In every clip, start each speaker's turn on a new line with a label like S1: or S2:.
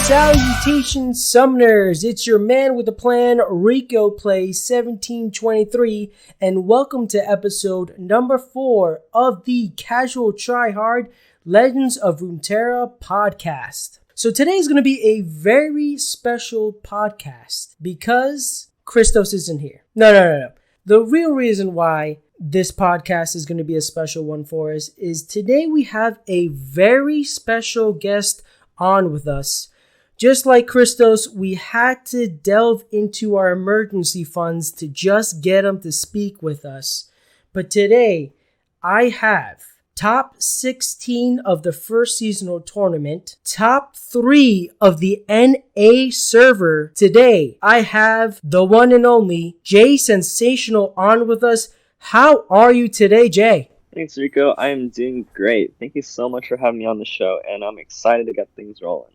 S1: Salutations, Summoners! It's your man with a plan, Ricoplays 1723, and welcome to episode number 4 of the Casual Tryhard Legends of Runeterra podcast. So today is going to be a very special podcast because Christos isn't here. No. The real reason why this podcast is going to be a special one for us is today we have a very special guest on with us. Just like Christos, we had to delve into our emergency funds to just get him to speak with us. But today, I have top 16 of the first seasonal tournament, top 3 of the NA server. Today, I have the one and only Jasensational on with us. How are you today, Jay?
S2: Thanks, Rico. I am doing great. Thank you so much for having me on the show, and I'm excited to get things rolling.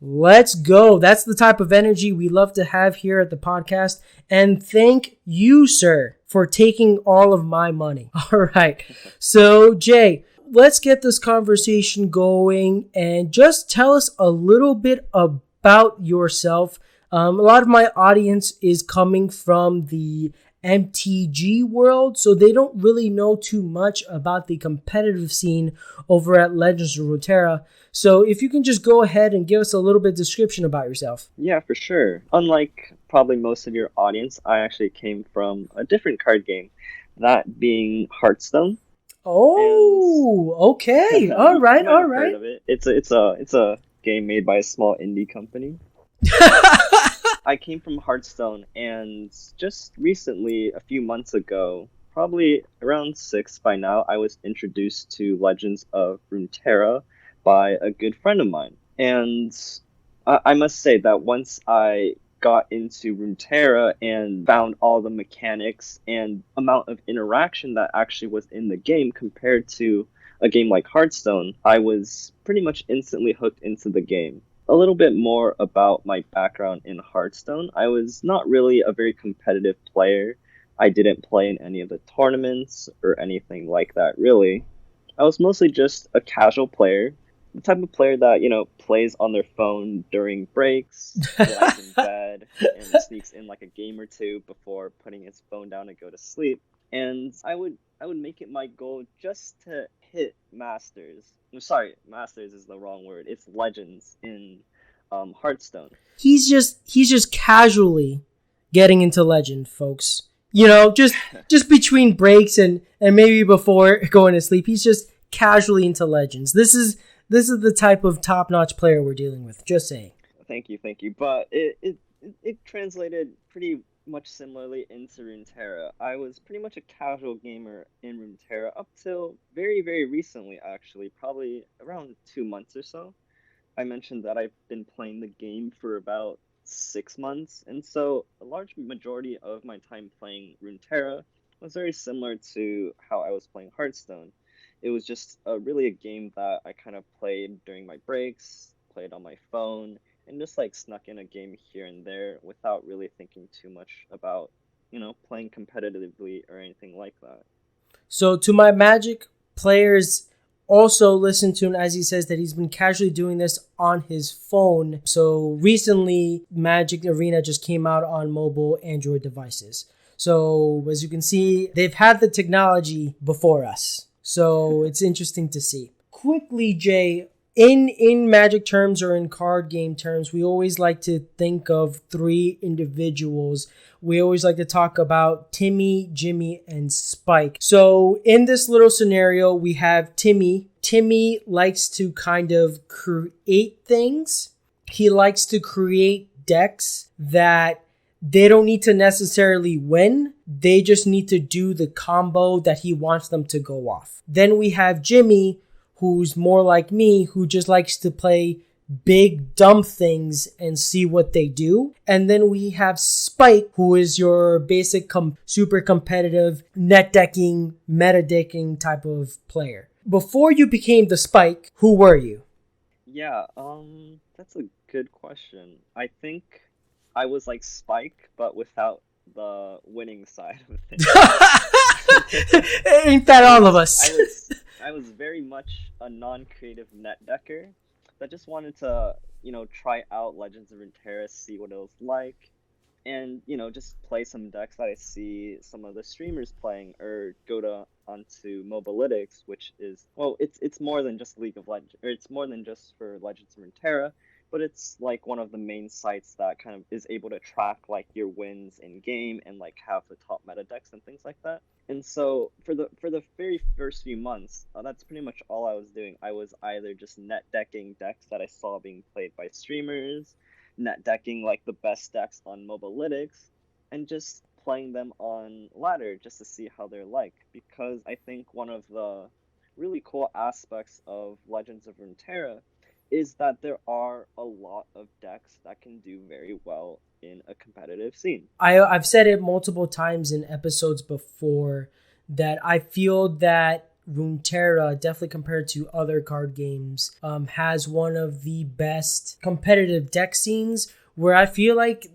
S1: Let's go. That's the type of energy we love to have here at the podcast. And thank you, sir, for taking all of my money. All right. So, Jay, let's get this conversation going and just tell us a little bit about yourself. A lot of my audience is coming from the MTG world, so they don't really know too much about the competitive scene over at Legends of Runeterra. So if you can just go ahead and give us a little bit of description about yourself.
S2: Yeah, for sure. Unlike probably most of your audience, I actually came from a different card game, that being Hearthstone.
S1: Oh, okay. All right.
S2: Heard of it. It's a game made by a small indie company. I came from Hearthstone, and just recently, a few months ago, probably around 6 by now, I was introduced to Legends of Runeterra by a good friend of mine. And I must say that once I got into Runeterra and found all the mechanics and amount of interaction that actually was in the game compared to a game like Hearthstone, I was pretty much instantly hooked into the game. A little bit more about my background in Hearthstone. I was not really a very competitive player. I didn't play in any of the tournaments or anything like that, really. I was mostly just a casual player, the type of player that, plays on their phone during breaks, lies in bed, and sneaks in like a game or two before putting his phone down to go to sleep. And I would make it my goal just to hit Masters. I'm sorry, Masters is the wrong word. It's Legends in Hearthstone.
S1: He's just casually getting into Legend, folks. Just between breaks and maybe before going to sleep, he's just casually into Legends. This is the type of top-notch player we're dealing with. Just saying.
S2: Thank you. But it translated pretty much similarly into Runeterra. I was pretty much a casual gamer in Runeterra up till very, very recently, actually, probably around 2 months or so. I mentioned that I've been playing the game for about 6 months, and so a large majority of my time playing Runeterra was very similar to how I was playing Hearthstone. It was just really a game that I kind of played during my breaks, played on my phone, and just snuck in a game here and there without really thinking too much about, playing competitively or anything like that.
S1: So to my Magic players, also listen to him as he says that he's been casually doing this on his phone. So recently, Magic Arena just came out on mobile Android devices. So as you can see, they've had the technology before us. So it's interesting to see. Quickly, Jay, in Magic terms or in card game terms, we always like to think of 3 individuals. We always like to talk about Timmy, Jimmy, and Spike. So in this little scenario, we have Timmy. Timmy likes to kind of create things. He likes to create decks that they don't need to necessarily win. They just need to do the combo that he wants them to go off. Then we have Jimmy, who's more like me, who just likes to play big, dumb things and see what they do. And then we have Spike, who is your basic super competitive net decking, meta decking type of player. Before you became the Spike, who were you?
S2: Yeah, that's a good question. I think I was like Spike, but without the winning side of things.
S1: Ain't that all of us?
S2: I was very much a non-creative net decker. that just wanted to, try out Legends of Runeterra, see what it was like, and just play some decks that I see some of the streamers playing, or go to onto Mobalytics, which is, well, it's more than just League of Legends, or it's more than just for Legends of Runeterra, but it's like one of the main sites that kind of is able to track like your wins in game and like have the top meta decks and things like that. And so for the very first few months, that's pretty much all I was doing. I was either just net decking decks that I saw being played by streamers, net decking like the best decks on Mobalytics, and just playing them on ladder just to see how they're like. Because I think one of the really cool aspects of Legends of Runeterra is that there are a lot of decks that can do very well in a competitive scene.
S1: I've said it multiple times in episodes before that I feel that Runeterra, definitely compared to other card games, has one of the best competitive deck scenes, where I feel like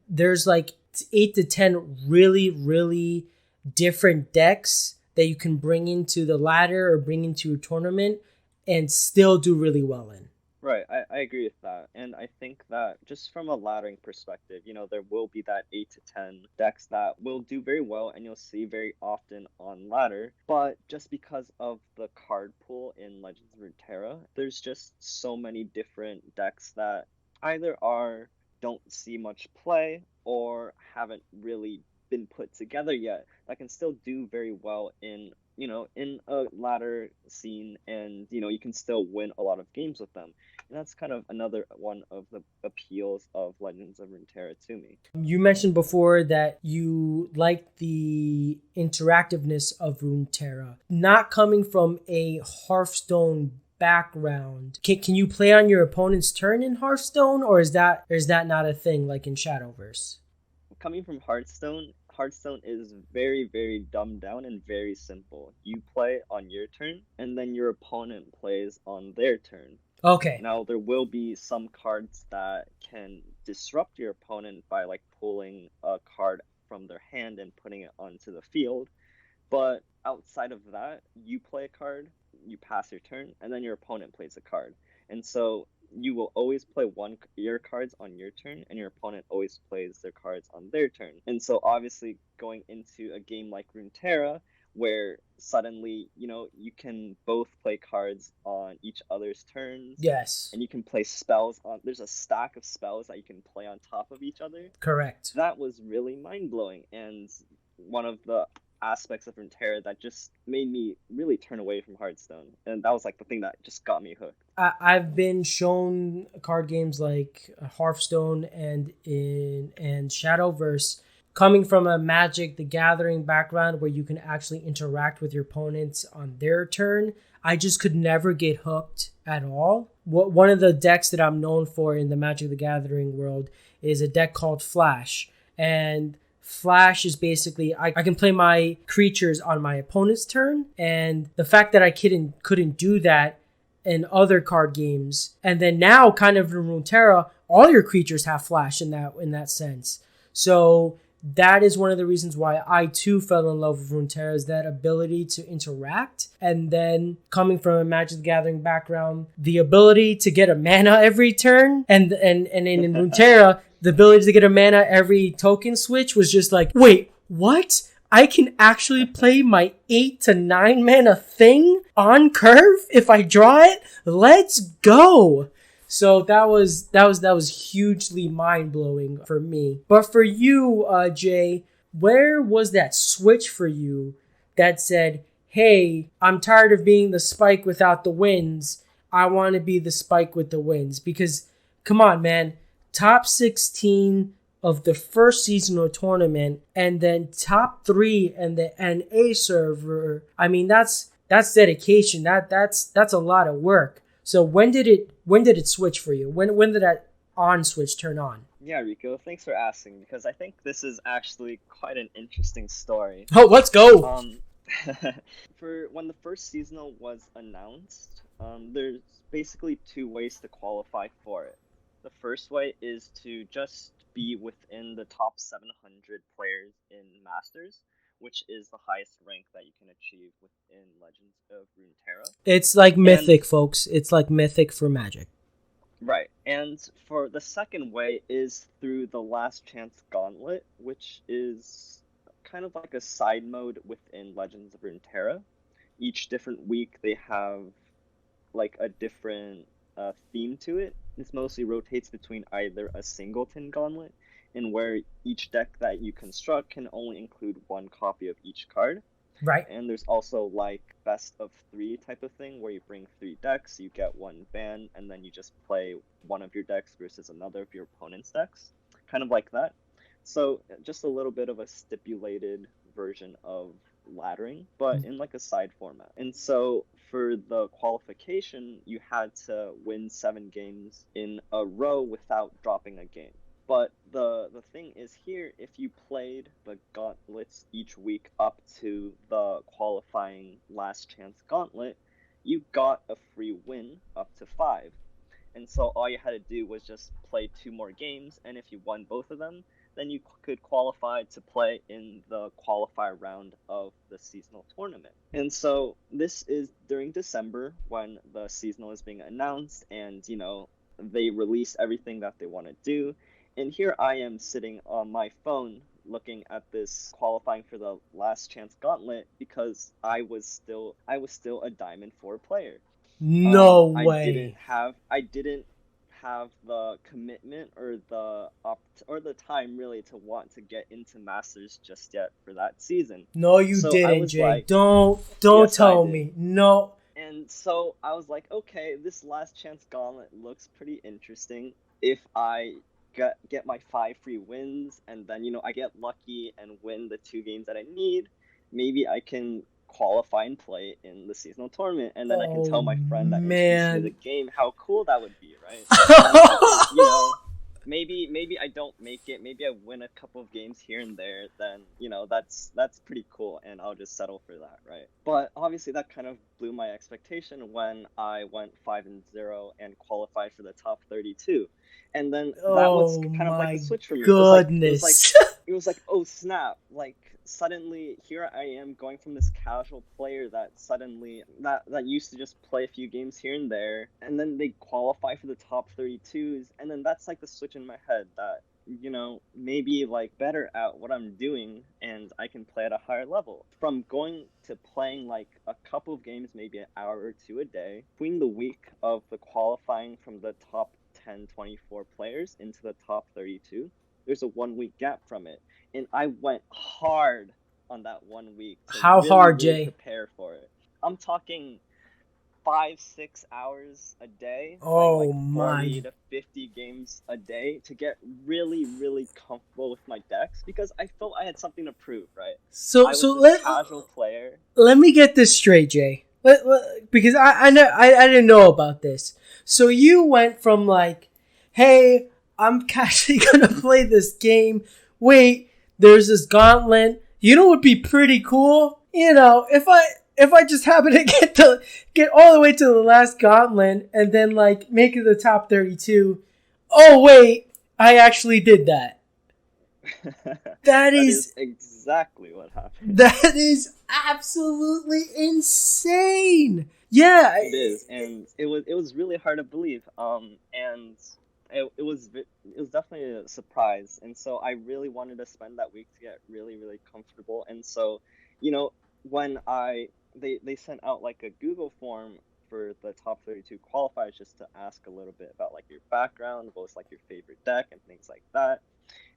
S1: there's like 8 to 10 really, really different decks that you can bring into the ladder or bring into a tournament and still do really well in.
S2: Right, I agree with that. And I think that just from a laddering perspective, there will be that 8 to 10 decks that will do very well and you'll see very often on ladder. But just because of the card pool in Legends of Runeterra, there's just so many different decks that either don't see much play or haven't really been put together yet that can still do very well in a ladder scene, and you can still win a lot of games with them. And that's kind of another one of the appeals of Legends of Runeterra to me.
S1: You mentioned before that you like the interactiveness of Runeterra, not coming from a Hearthstone background. Can you play on your opponent's turn in Hearthstone, or is that not a thing like in Shadowverse?
S2: Coming from Hearthstone is very, very dumbed down and very simple. You play on your turn, and then your opponent plays on their turn.
S1: Okay.
S2: Now, there will be some cards that can disrupt your opponent by like pulling a card from their hand and putting it onto the field. But outside of that, you play a card, you pass your turn, and then your opponent plays a card. And so you will always play your cards on your turn, and your opponent always plays their cards on their turn. And so obviously going into a game like Runeterra, where suddenly, you can both play cards on each other's turns.
S1: Yes.
S2: And you can play spells there's a stack of spells that you can play on top of each other.
S1: Correct.
S2: That was really mind-blowing, and one of the aspects of Runeterra that just made me really turn away from Hearthstone. And that was like the thing that just got me hooked.
S1: I've been shown card games like Hearthstone and Shadowverse, coming from a Magic the Gathering background where you can actually interact with your opponents on their turn. I just could never get hooked at all. One of the decks that I'm known for in the Magic the Gathering world is a deck called Flash. And Flash is basically, I can play my creatures on my opponent's turn. And the fact that I couldn't do that in other card games, and then now kind of in Runeterra, all your creatures have Flash in that sense. So that is one of the reasons why I too fell in love with Runeterra, is that ability to interact. And then coming from a Magic the Gathering background, the ability to get a mana every turn, and in Runeterra, the ability to get a mana every token switch was just like, wait, what? I can actually play my 8 to 9 mana thing on curve if I draw it? Let's go! So that was hugely mind-blowing for me. But for you, Jay, where was that switch for you that said, hey, I'm tired of being the spike without the wins. I want to be the spike with the wins? Because, come on, man. Top 16 of the first seasonal tournament, and then top 3 in the NA server. I mean, that's dedication. That's a lot of work. So when did it switch for you? When did that on switch turn on?
S2: Yeah, Rico, thanks for asking, because I think this is actually quite an interesting story.
S1: Oh, let's go!
S2: For when the first seasonal was announced, there's basically 2 ways to qualify for it. The first way is to just be within the top 700 players in Masters, which is the highest rank that you can achieve within Legends of Runeterra.
S1: It's like Mythic, folks. It's like Mythic for Magic.
S2: Right. And for the second way is through the Last Chance Gauntlet, which is kind of like a side mode within Legends of Runeterra. Each different week they have like a different theme to it. This mostly rotates between either a singleton gauntlet, in where each deck that you construct can only include one copy of each card.
S1: Right.
S2: And there's also like best of three type of thing where you bring three decks, you get one ban, and then you just play one of your decks versus another of your opponent's decks. Kind of like that. So just a little bit of a stipulated version of laddering, but in like a side format. And so for the qualification, you had to win 7 games in a row without dropping a game. But the thing is here, if you played the gauntlets each week up to the qualifying Last Chance Gauntlet, you got a free win up to 5. And so all you had to do was just play 2 more games, and if you won both of them, then you could qualify to play in the qualifier round of the seasonal tournament. And so this is during December when the seasonal is being announced, and they release everything that they want to do. And here I am sitting on my phone looking at this qualifying for the Last Chance Gauntlet because I was still a Diamond 4 player.
S1: No
S2: I
S1: way.
S2: didn't have the commitment or the time really to want to get into Masters just yet for that season.
S1: No, you
S2: So I
S1: didn't,
S2: was
S1: Jay.
S2: like,
S1: Don't
S2: yes, I
S1: tell
S2: did.
S1: me. No.
S2: And so I was like, okay, this Last Chance Gauntlet looks pretty interesting. If I get my 5 free wins, and then I get lucky and win the 2 games that I need, maybe I can qualify and play in the seasonal tournament, and then I can tell
S1: Oh,
S2: my friend that introduced me to the
S1: man.
S2: game how cool that would be, right? And I'm thinking, maybe I don't make it, maybe I win a couple of games here and there, then that's pretty cool, and I'll just settle for that, right? But obviously that kind of blew my expectation when I went 5-0 and qualified for the top 32. And then that was
S1: Oh,
S2: kind of like the
S1: my
S2: switch for me.
S1: goodness.
S2: It was like, oh snap, like suddenly here I am going from this casual player that suddenly that used to just play a few games here and there, and then they qualify for the top 32s, and then that's like the switch in my head that maybe like better at what I'm doing and I can play at a higher level. From going to playing like a couple of games, maybe an hour or two a day, between the week of the qualifying from the top 10, 24 players into the top 32, there's a 1 week gap from it. And I went hard on that 1 week to
S1: How
S2: really,
S1: hard,
S2: really
S1: Jay?
S2: prepare for it. I'm talking 5-6 hours a day, playing
S1: Oh,
S2: like
S1: my.
S2: 40 to 50 games a day to get really, really comfortable with my decks because I felt I had something to prove, right?
S1: So,
S2: I
S1: so
S2: was this
S1: let
S2: casual player.
S1: let me get this straight, Jay. Because I didn't know about this. So you went from like, hey, I'm casually gonna play this game. Wait, there's this gauntlet. You know what would be pretty cool? If I just happen to get all the way to the last gauntlet and then like make it the top 32. Oh wait, I actually did that. That
S2: That is
S1: is
S2: exactly what happened.
S1: That is absolutely insane. Yeah.
S2: It is, and it was really hard to believe. And it was definitely a surprise, and so I really wanted to spend that week to get really, really comfortable. And so, you know, when they sent out like a Google form for the top 32 qualifiers just to ask a little bit about like your background, what was like your favorite deck and things like that.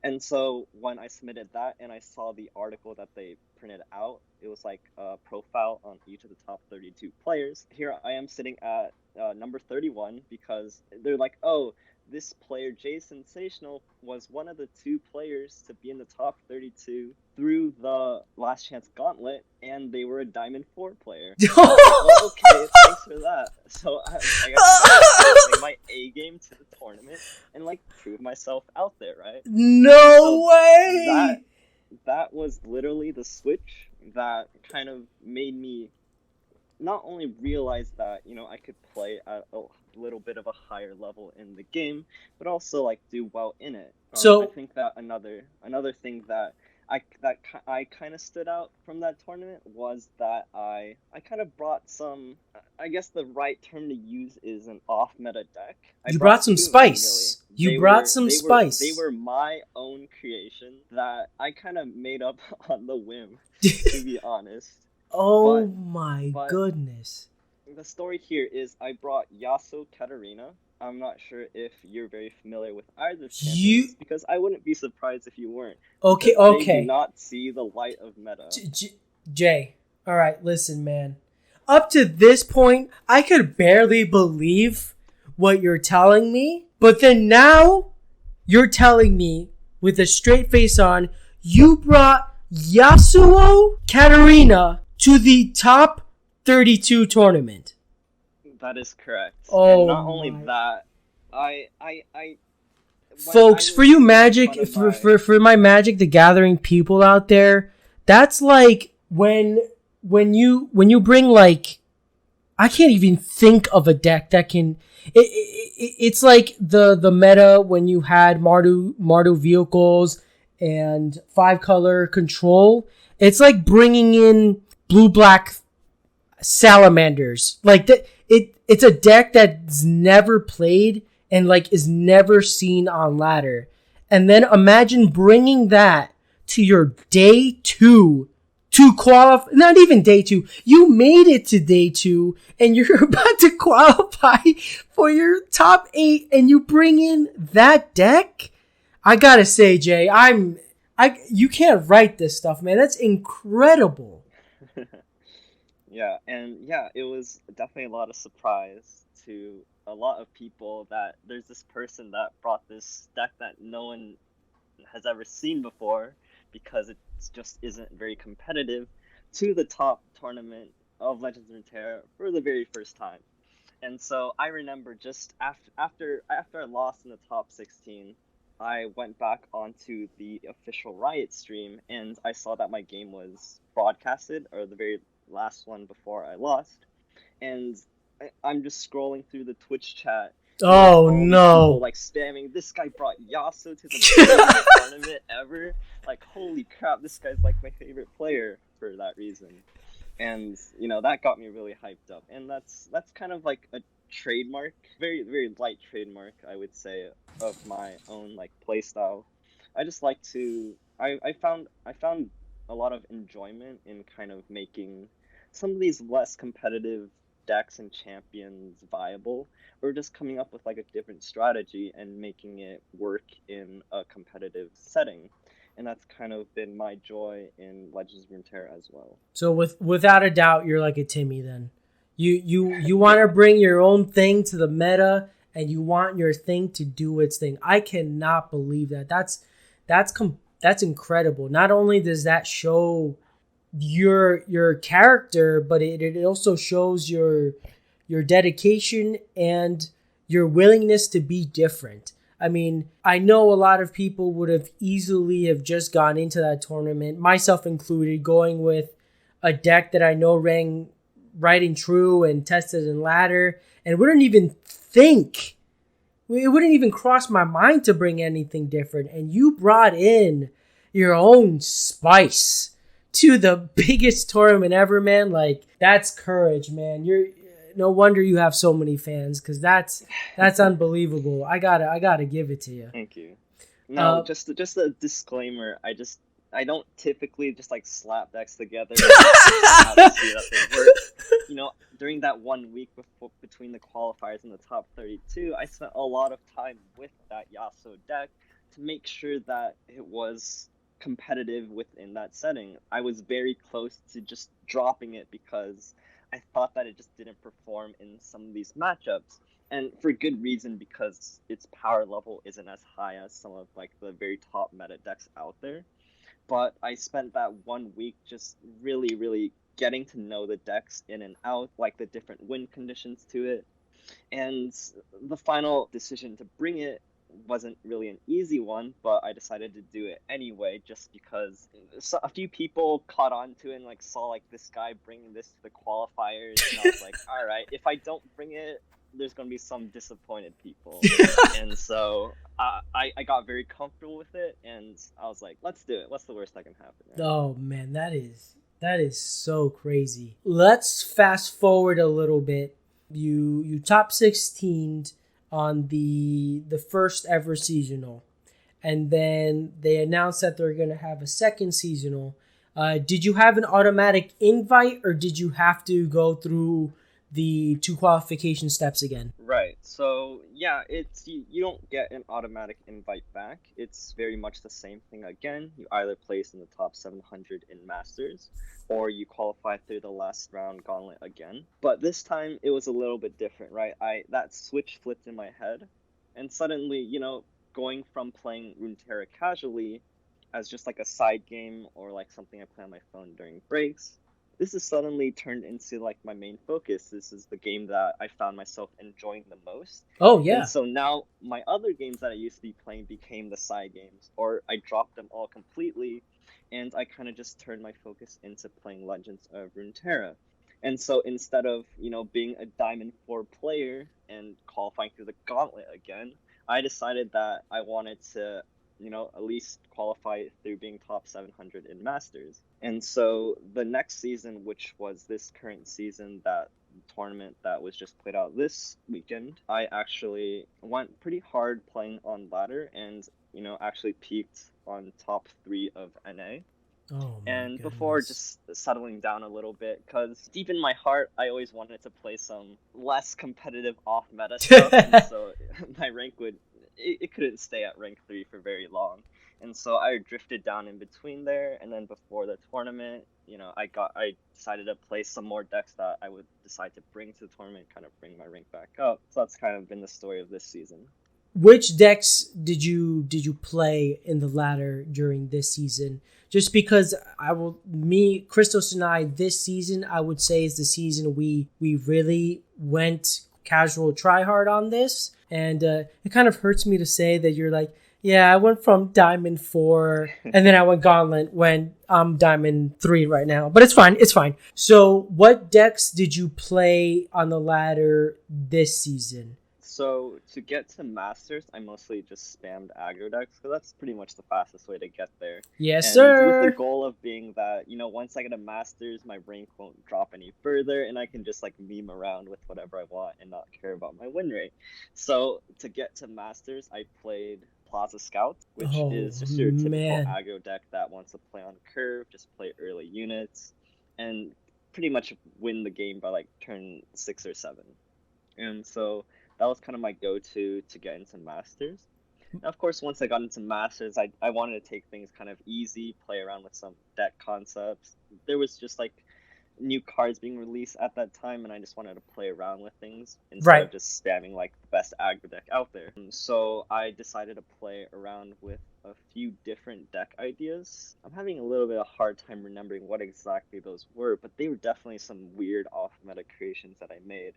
S2: And so when I submitted that and I saw the article that they printed out, it was like a profile on each of the top 32 players. Here I am sitting at number 31 because they're like, oh, this player, Jasensational, was one of the 2 players to be in the top 32 through the Last Chance Gauntlet, and they were a Diamond 4 player. Like, well, okay, thanks for that. So I guess I gotta bring my A game to the tournament and like prove myself out there, right?
S1: No
S2: So
S1: way.
S2: that was literally the switch that kind of made me not only realize that I could play at a little bit of a higher level in the game, but also like do well in it. I
S1: So
S2: think that another thing that I kind of stood out from that tournament was that I kind of brought some. I guess the right term to use is an off meta deck. I
S1: You
S2: brought
S1: brought some
S2: two of them really.
S1: spice. You brought some
S2: They
S1: spice.
S2: were my own creation that I kind of made up on the whim, to be honest.
S1: Oh
S2: But
S1: my
S2: but
S1: goodness.
S2: the story here is I brought Yasuo Katarina. I'm not sure if you're very familiar with either
S1: You
S2: champions, because I wouldn't be surprised if you weren't,
S1: okay?
S2: because they do
S1: Okay.
S2: not see the light of meta.
S1: Jay. All right, listen, man. Up to this point, I could barely believe what you're telling me, but then now you're telling me with a straight face on, you brought Yasuo Katarina to the top 32 tournament.
S2: That is correct. And
S1: Oh
S2: not only
S1: my.
S2: that, I when I
S1: Folks, for
S2: was
S1: you
S2: making
S1: Magic,
S2: fun of my
S1: for my Magic the Gathering people out there, that's like when you bring like, I can't even think of a deck that can. It's like the meta when you had Mardu vehicles and 5-color control. It's like bringing in blue black salamanders. Like it's a deck that's never played and like is never seen on ladder. And then imagine bringing that to your day 2 to qualify. Not even day 2. You made it to day 2 and you're about to qualify for your top 8 and you bring in that deck. I gotta say, Jay, you can't write this stuff, man. That's incredible.
S2: yeah, and yeah, it was definitely a lot of surprise to a lot of people that there's this person that brought this deck that no one has ever seen before, because it just isn't very competitive, to the top tournament of Legends of Runeterra for the very first time. And so I remember just after I lost in the top 16, I went back onto the official Riot stream and I saw that my game was broadcasted, or the very last one before I lost. And I'm just scrolling through the Twitch chat, and there's
S1: Oh
S2: all these people
S1: no.
S2: like spamming, "This guy brought Yasuo to the biggest tournament ever." Like, holy crap, this guy's like my favorite player for that reason. And that got me really hyped up. And that's kind of like a trademark, very very light trademark, I would say, of my own like playstyle. I just like to I found a lot of enjoyment in kind of making some of these less competitive decks and champions viable, or just coming up with like a different strategy and making it work in a competitive setting. And that's kind of been my joy in Legends of Runeterra as well.
S1: So without a doubt, you're like a Timmy then. You want to bring your own thing to the meta, and you want your thing to do its thing. I cannot believe that. That's incredible. Not only does that show your character, but it also shows your dedication and your willingness to be different. I mean, I know a lot of people would have easily have just gone into that tournament, myself included, going with a deck that I know rang right and true and tested in ladder, and wouldn't even think, it wouldn't even cross my mind to bring anything different. And you brought in your own spice to the biggest tournament ever, man. Like, that's courage, man. No wonder you have so many fans, because that's unbelievable. I gotta give it to you.
S2: Thank you. No, just a disclaimer. I don't typically just like slap decks together and how to see that they work. During that 1 week between the qualifiers and the top 32, I spent a lot of time with that Yasuo deck to make sure that it was competitive within that setting. I was very close to just dropping it because I thought that it just didn't perform in some of these matchups. And for good reason, because its power level isn't as high as some of like the very top meta decks out there. But I spent that 1 week just really, really getting to know the decks in and out, like the different win conditions to it. And the final decision to bring it wasn't really an easy one, but I decided to do it anyway, just because a few people caught on to it and like saw like this guy bringing this to the qualifiers, and I was like, all right, if I don't bring it, there's gonna be some disappointed people, and so I got very comfortable with it, and I was like, let's do it. What's the worst that can happen, right?
S1: Oh man, that is so crazy. Let's fast forward a little bit. You top 16'd on the first ever seasonal, and then they announced that they're gonna have a second seasonal. Did you have an automatic invite, or did you have to go through the two qualification steps again?
S2: Right. So yeah, it's you don't get an automatic invite back. It's very much the same thing again. You either place in the top 700 in Masters, or you qualify through the last round gauntlet again. But this time it was a little bit different, right? I that switch flipped in my head, and suddenly, going from playing Runeterra casually as just like a side game or like something I play on my phone during breaks, this has suddenly turned into like my main focus. This is the game that I found myself enjoying the most.
S1: Oh
S2: And
S1: yeah.
S2: so now my other games that I used to be playing became the side games, or I dropped them all completely, and I kind of just turned my focus into playing Legends of Runeterra. And so instead of, being a Diamond 4 player and qualifying through the gauntlet again, I decided that I wanted to, at least qualify through being top 700 in Masters. And so the next season, which was this current season, that tournament that was just played out this weekend, I actually went pretty hard playing on ladder and, actually peaked on top 3 of NA.
S1: Oh my
S2: And before
S1: goodness.
S2: just settling down a little bit, because deep in my heart, I always wanted to play some less competitive off meta stuff, and so my rank it couldn't stay at rank 3 for very long. And so I drifted down in between there, and then before the tournament, I decided to play some more decks that I would decide to bring to the tournament, kind of bring my rank back up. So that's kind of been the story of this season.
S1: Which decks did you play in the ladder during this season? Just because Christos and I, this season, I would say is the season we really went casual try hard on this, and it kind of hurts me to say that you're like, yeah, I went from Diamond 4, and then I went Gauntlet when I'm Diamond 3 right now. But it's fine, it's fine. So, what decks did you play on the ladder this season?
S2: So to get to Masters, I mostly just spammed aggro decks because that's pretty much the fastest way to get there.
S1: Yes,
S2: And with the
S1: sir.
S2: goal of being that, once I get a Masters, my rank won't drop any further, and I can just like meme around with whatever I want and not care about my win rate. So to get to Masters, I played Plaza Scout, which
S1: Oh,
S2: is just your typical
S1: man.
S2: aggro deck that wants to play on curve, just play early units, and pretty much win the game by like turn 6 or 7. And so that was kind of my go-to to get into Masters. And of course, once I got into Masters, I wanted to take things kind of easy, play around with some deck concepts. There was just like new cards being released at that time, and I just wanted to play around with things instead
S1: Right.
S2: of just spamming like the best aggro deck out there. So I decided to play around with a few different deck ideas. I'm having a little bit of a hard time remembering what exactly those were, but they were definitely some weird off-meta creations that I made.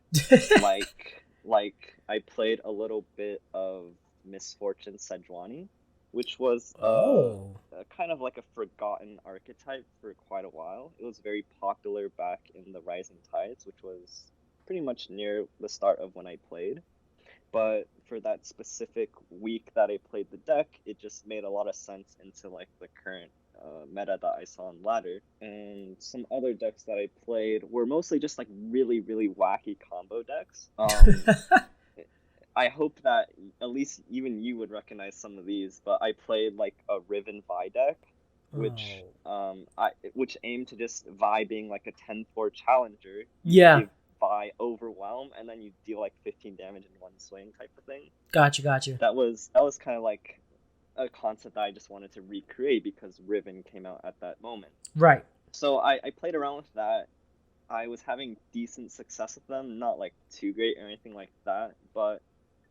S2: Like I played a little bit of Misfortune Sejuani, which was
S1: Oh.
S2: a kind of like a forgotten archetype for quite a while. It was very popular back in the Rising Tides, which was pretty much near the start of when I played. But for that specific week that I played the deck, it just made a lot of sense into like the current meta that I saw in ladder. And some other decks that I played were mostly just like really, really wacky combo decks. I hope that at least even you would recognize some of these, but I played like a Riven Vi deck, which
S1: Oh.
S2: which aimed to just Vi being like a 10-4 challenger. You
S1: Yeah.
S2: give Vi overwhelm and then you deal like 15 damage in one swing type of thing.
S1: Gotcha, gotcha.
S2: That was kind of like a concept that I just wanted to recreate because Riven came out at that moment.
S1: Right.
S2: So I played around with that. I was having decent success with them, not like too great or anything like that, but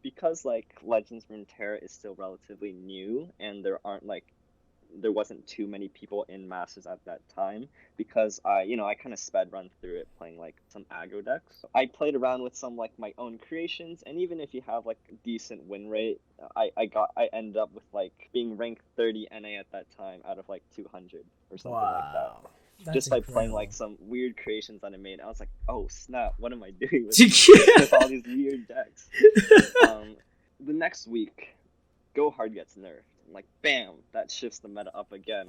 S2: because like Legends Runeterra is still relatively new and there wasn't too many people in Masters at that time, because I kind of sped run through it playing like some aggro decks. I played around with some like my own creations, and even if you have like a decent win rate, I ended up with like being ranked 30 NA at that time out of like 200 or something like that.
S1: Wow. That's
S2: just by playing
S1: incredible.
S2: like some weird creations that I made. I was like, oh snap, what am I doing with,
S1: Yeah.
S2: with all these weird decks? The next week, Go Hard gets nerfed. And like, bam, that shifts the meta up again.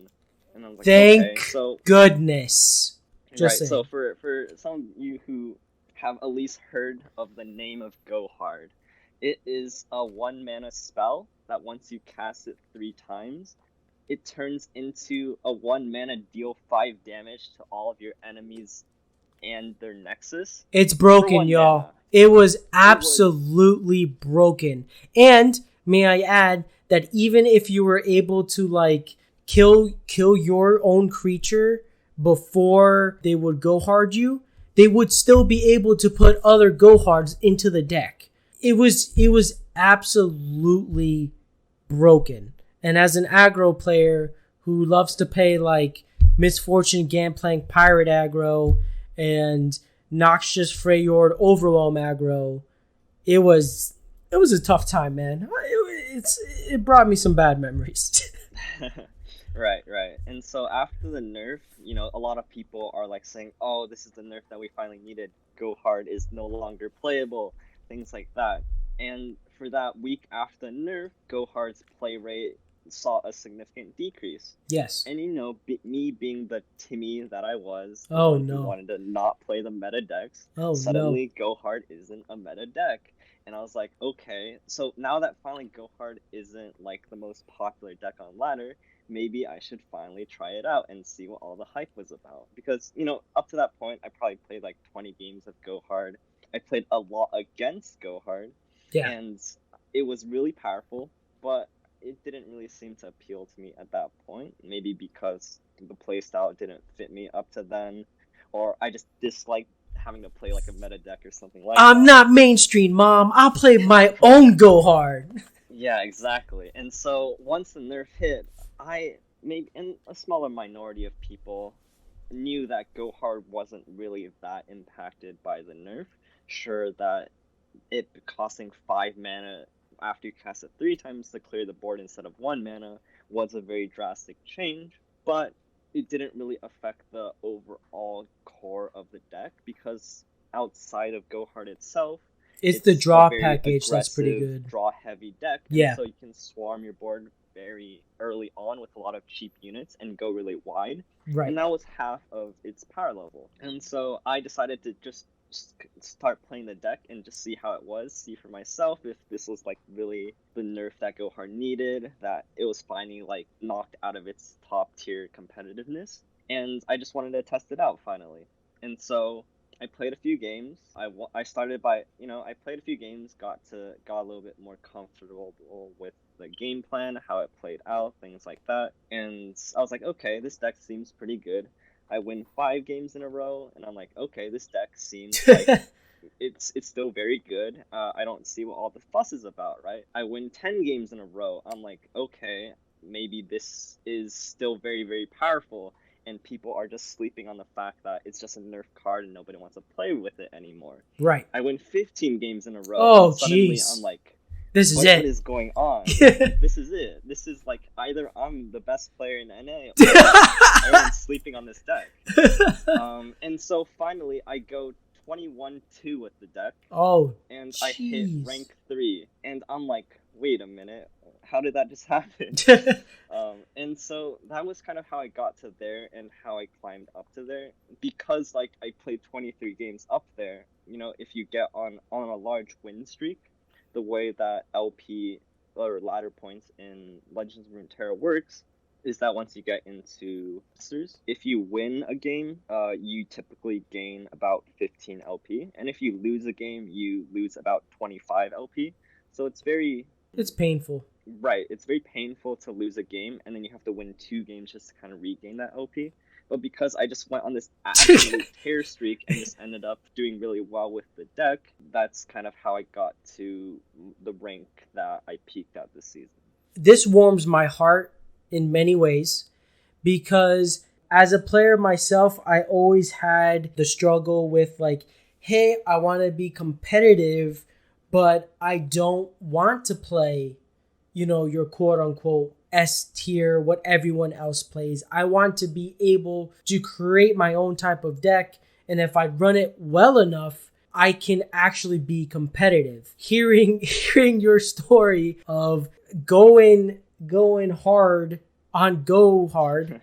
S2: And I was like, okay,
S1: Thank
S2: so
S1: goodness. Just
S2: right, so
S1: saying.
S2: for some of you who have at least heard of the name of Go Hard, it is a 1 mana spell that once you cast it 3 times, it turns into a 1 mana deal 5 damage to all of your enemies and their Nexus
S1: It's
S2: for
S1: broken,
S2: one
S1: y'all.
S2: mana.
S1: It was
S2: It was
S1: absolutely broken. And may I add that even if you were able to like kill your own creature before they would go hard you, they would still be able to put other go hards into the deck. It was absolutely broken. And as an aggro player who loves to play like Misfortune Gangplank Pirate aggro and Noxious Freyord Overwhelm aggro, it was a tough time, man. It brought me some bad memories.
S2: right. And so after the nerf, a lot of people are like saying, "Oh, this is the nerf that we finally needed. Go Hard is no longer playable." Things like that. And for that week after the nerf, Go Hard's play rate saw a significant decrease.
S1: Yes.
S2: And me being the Timmy that I was, the
S1: Oh
S2: one who
S1: no.
S2: wanted to not play the meta decks,
S1: Oh no.
S2: suddenly Go Hard isn't a meta deck. And I was like, okay, so now that finally Go Hard isn't like the most popular deck on ladder, maybe I should finally try it out and see what all the hype was about. Because, up to that point, I probably played like 20 games of Go Hard. I played a lot against Go Hard,
S1: Yeah.
S2: and it was really powerful, but it didn't really seem to appeal to me at that point. Maybe because the playstyle didn't fit me up to then, or I just disliked having to play like a meta deck or something like that.
S1: I'm not mainstream, Mom. I'll play my own go hard.
S2: Yeah, exactly. And so once the nerf hit, and a smaller minority of people knew that Go Hard wasn't really that impacted by the nerf. Sure that it costing 5 mana after you cast it 3 times to clear the board instead of 1 mana was a very drastic change, but it didn't really affect the overall core of the deck because outside of Go Hard itself,
S1: It's the
S2: a
S1: draw
S2: very
S1: package that's pretty
S2: aggressive,
S1: good.
S2: draw-heavy deck,
S1: Yeah.
S2: and so you can swarm your board very early on with a lot of cheap units and go really wide.
S1: Right.
S2: And that was half of its power level. And so I decided to just start playing the deck and just see how it was, see for myself if this was like really the nerf that Go Hard needed, that it was finally like knocked out of its top tier competitiveness. And I just wanted to test it out finally. And so I played a few games. I started by, I played a few games, got a little bit more comfortable with the game plan, how it played out, things like that. And I was like, okay, this deck seems pretty good. I win 5 games in a row, and I'm like, okay, this deck seems like it's still very good. I don't see what all the fuss is about, right? I win 10 games in a row. I'm like, okay, maybe this is still very, very powerful, and people are just sleeping on the fact that it's just a nerf card and nobody wants to play with it anymore.
S1: Right.
S2: I win 15 games in a row.
S1: Oh,
S2: and suddenly
S1: jeez.
S2: I'm like,
S1: This is
S2: what
S1: it.
S2: is going on? This is it. This is like either I'm the best player in NA or everyone's sleeping on this deck. And so finally I go 21-2 with the deck.
S1: Oh,
S2: and
S1: jeez.
S2: I hit rank 3. And I'm like, wait a minute. How did that just happen? And so that was kind of how I got to there and how I climbed up to there. Because like I played 23 games up there, if you get on a large win streak, the way that LP or ladder points in Legends of Runeterra works is that once you get into Masters, if you win a game, you typically gain about 15 LP, and if you lose a game, you lose about 25 LP. So it's
S1: painful.
S2: Right, it's very painful to lose a game, and then you have to win 2 games just to kind of regain that LP. But because I just went on this absolute tear streak and just ended up doing really well with the deck, that's kind of how I got to the rank that I peaked at this season.
S1: This warms my heart in many ways because as a player myself, I always had the struggle with like, hey, I want to be competitive, but I don't want to play, your quote unquote S tier, what everyone else plays. I want to be able to create my own type of deck, and if I run it well enough, I can actually be competitive. Hearing your story of going hard on Go Hard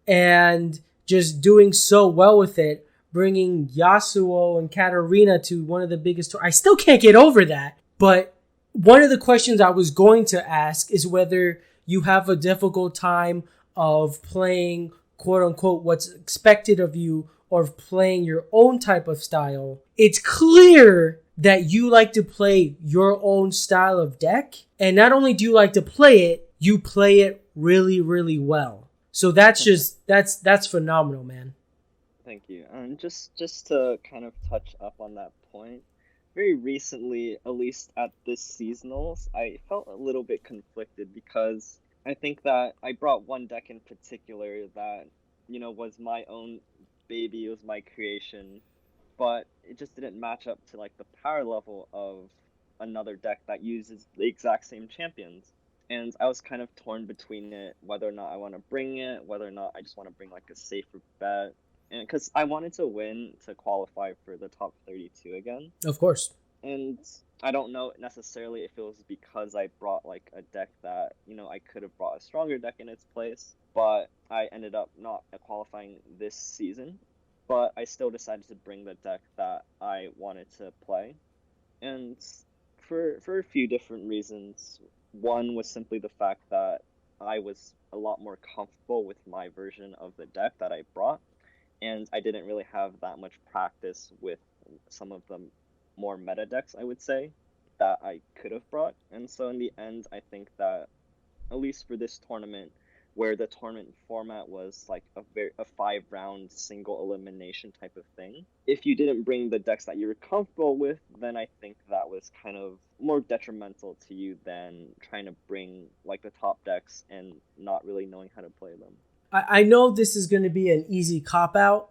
S1: and just doing so well with it, bringing Yasuo and Katarina to one of the biggest. I still can't get over that. But one of the questions I was going to ask is whether you have a difficult time of playing, quote unquote, what's expected of you, or of playing your own type of style. It's clear that you like to play your own style of deck. And not only do you like to play it, you play it really, really well. So that's phenomenal, man.
S2: Thank you. Just to kind of touch up on that point, very recently, at least at this seasonals, I felt a little bit conflicted because I think that I brought one deck in particular that, was my own baby, it was my creation, but it just didn't match up to like the power level of another deck that uses the exact same champions. And I was kind of torn between it, whether or not I want to bring it, whether or not I just want to bring like a safer bet. And because I wanted to win to qualify for the top 32 again.
S1: Of course.
S2: And I don't know necessarily if it was because I brought like a deck that, I could have brought a stronger deck in its place, but I ended up not qualifying this season. But I still decided to bring the deck that I wanted to play. And for a few different reasons. One was simply the fact that I was a lot more comfortable with my version of the deck that I brought, and I didn't really have that much practice with some of the more meta decks, I would say, that I could have brought. And so in the end, I think that, at least for this tournament, where the tournament format was like a 5-round single elimination type of thing, if you didn't bring the decks that you were comfortable with, then I think that was kind of more detrimental to you than trying to bring like the top decks and not really knowing how to play them.
S1: I know this is going to be an easy cop-out,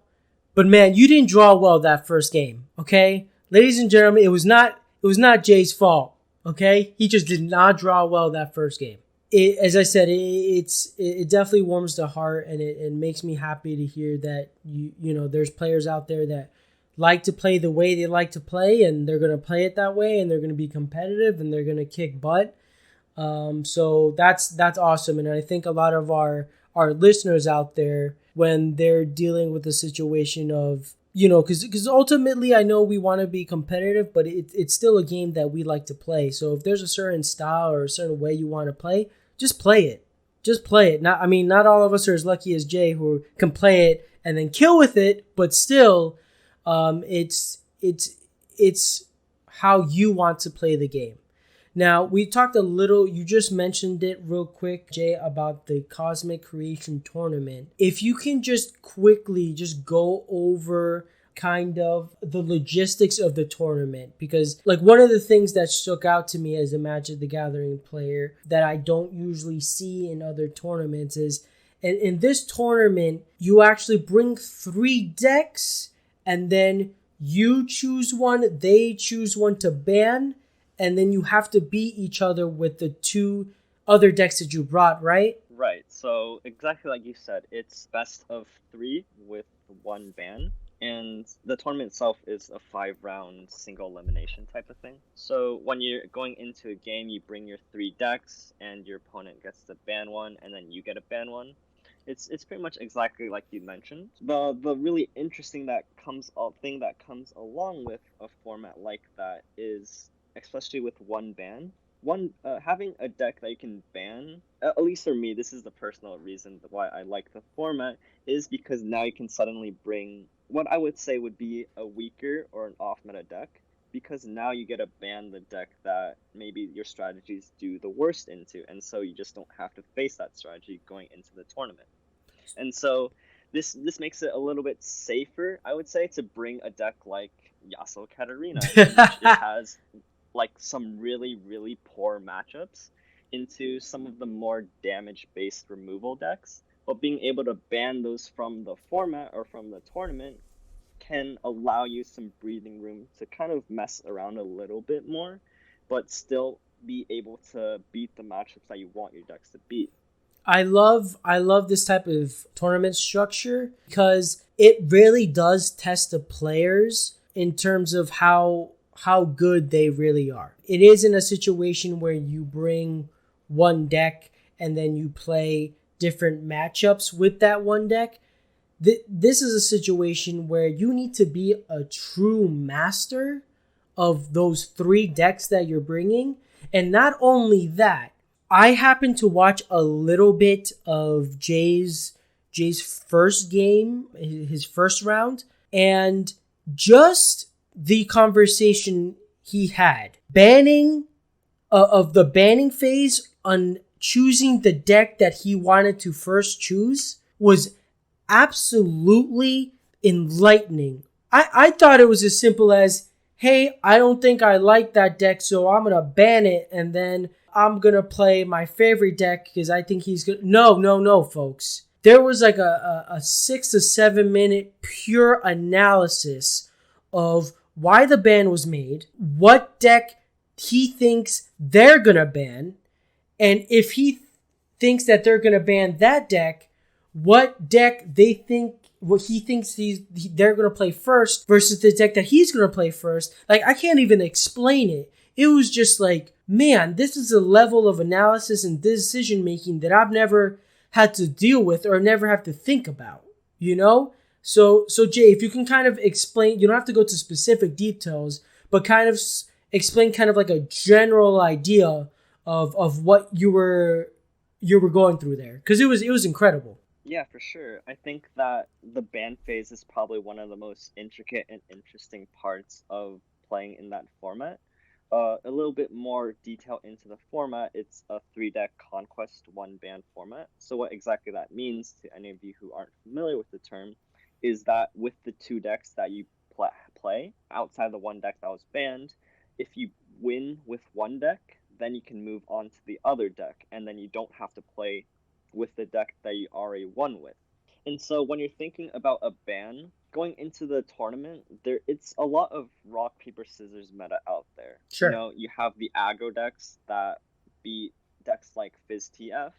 S1: but man, you didn't draw well that first game, okay? Ladies and gentlemen, it was not Jay's fault, okay? He just did not draw well that first game. As I said, it definitely warms the heart, and it makes me happy to hear that there's players out there that like to play the way they like to play, and they're going to play it that way, and they're going to be competitive, and they're going to kick butt. So that's awesome, and I think a lot of our listeners out there, when they're dealing with the situation of, because ultimately I know we want to be competitive, but it's still a game that we like to play. So if there's a certain style or a certain way you want to play, just play it. Just play it. Not all of us are as lucky as Jay, who can play it and then kill with it, but still, it's how you want to play the game. Now, we talked a little, you just mentioned it real quick, Jay, about the Cosmic Creation Tournament. If you can just quickly just go over kind of the logistics of the tournament, because like one of the things that stuck out to me as a Magic the Gathering player that I don't usually see in other tournaments is, in this tournament, you actually bring 3 decks, and then you choose one, they choose one to ban, and then you have to beat each other with the 2 other decks that you brought, right?
S2: Right. So exactly like you said, it's best of 3 with 1 ban. And the tournament itself is a 5-round single elimination type of thing. So when you're going into a game, you bring your 3 decks, and your opponent gets to ban one, and then you get to ban one. It's pretty much exactly like you mentioned. The really interesting thing that comes along with a format like that is, especially with 1 ban, having a deck that you can ban, at least for me, this is the personal reason why I like the format, is because now you can suddenly bring what I would say would be a weaker or an off-meta deck, because now you get to ban the deck that maybe your strategies do the worst into, and so you just don't have to face that strategy going into the tournament. And so this makes it a little bit safer, I would say, to bring a deck like Yasuo Katarina, which it has like some really, really poor matchups, into some of the more damage-based removal decks. But being able to ban those from the format or from the tournament can allow you some breathing room to kind of mess around a little bit more, but still be able to beat the matchups that you want your decks to beat.
S1: I love this type of tournament structure because it really does test the players in terms of how good they really are. It isn't a situation where you bring one deck and then you play different matchups with that one deck. This is a situation where you need to be a true master of those three decks that you're bringing. And not only that, I happened to watch a little bit of Jay's first game, his first round, and just the conversation he had, banning of the banning phase on choosing the deck that he wanted to first choose was absolutely enlightening. I thought it was as simple as, hey, I don't think I like that deck, so I'm going to ban it, and then I'm going to play my favorite deck because I think he's good. No, folks. There was like a 6 to 7 minute pure analysis of why the ban was made, what deck he thinks they're going to ban, and if he thinks that they're going to ban that deck, what deck what he thinks they're going to play first versus the deck that he's going to play first. Like, I can't even explain it. It was just like, man, this is a level of analysis and decision making that I've never had to deal with or never have to think about, you know? So Jay, if you can kind of explain, you don't have to go to specific details, but kind of explain kind of like a general idea of what you were going through there, because it was incredible.
S2: Yeah, for sure. I think that the ban phase is probably one of the most intricate and interesting parts of playing in that format. A little bit more detail into the format, it's a 3-deck Conquest 1 ban format. So what exactly that means to any of you who aren't familiar with the term is that with the 2 decks that you play outside the 1 deck that was banned, if you win with 1 deck, then you can move on to the other deck, and then you don't have to play with the deck that you already won with. And so when you're thinking about a ban going into the tournament, it's a lot of rock paper scissors meta out there.
S1: Sure.
S2: You know, you have the aggro decks that beat decks like FizzTF.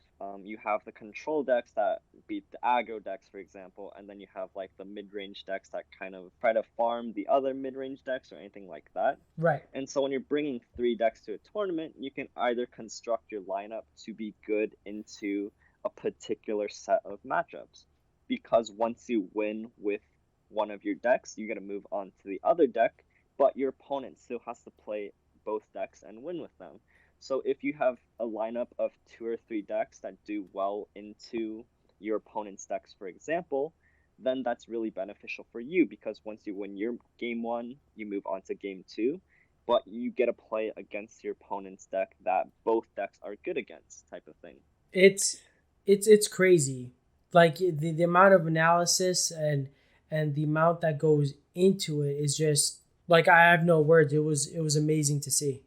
S2: You have the control decks that beat the aggro decks, for example, and then you have like the mid-range decks that kind of try to farm the other mid-range decks or anything like that.
S1: Right.
S2: And so when you're bringing 3 decks to a tournament, you can either construct your lineup to be good into a particular set of matchups, because once you win with one of your decks, you got to move on to the other deck, but your opponent still has to play both decks and win with them. So if you have a lineup of 2 or 3 decks that do well into your opponent's decks, for example, then that's really beneficial for you, because once you win your game 1, you move on to game 2, but you get to play against your opponent's deck that both decks are good against, type of thing.
S1: It's crazy, like the amount of analysis and the amount that goes into it is just like, I have no words. It was amazing to see.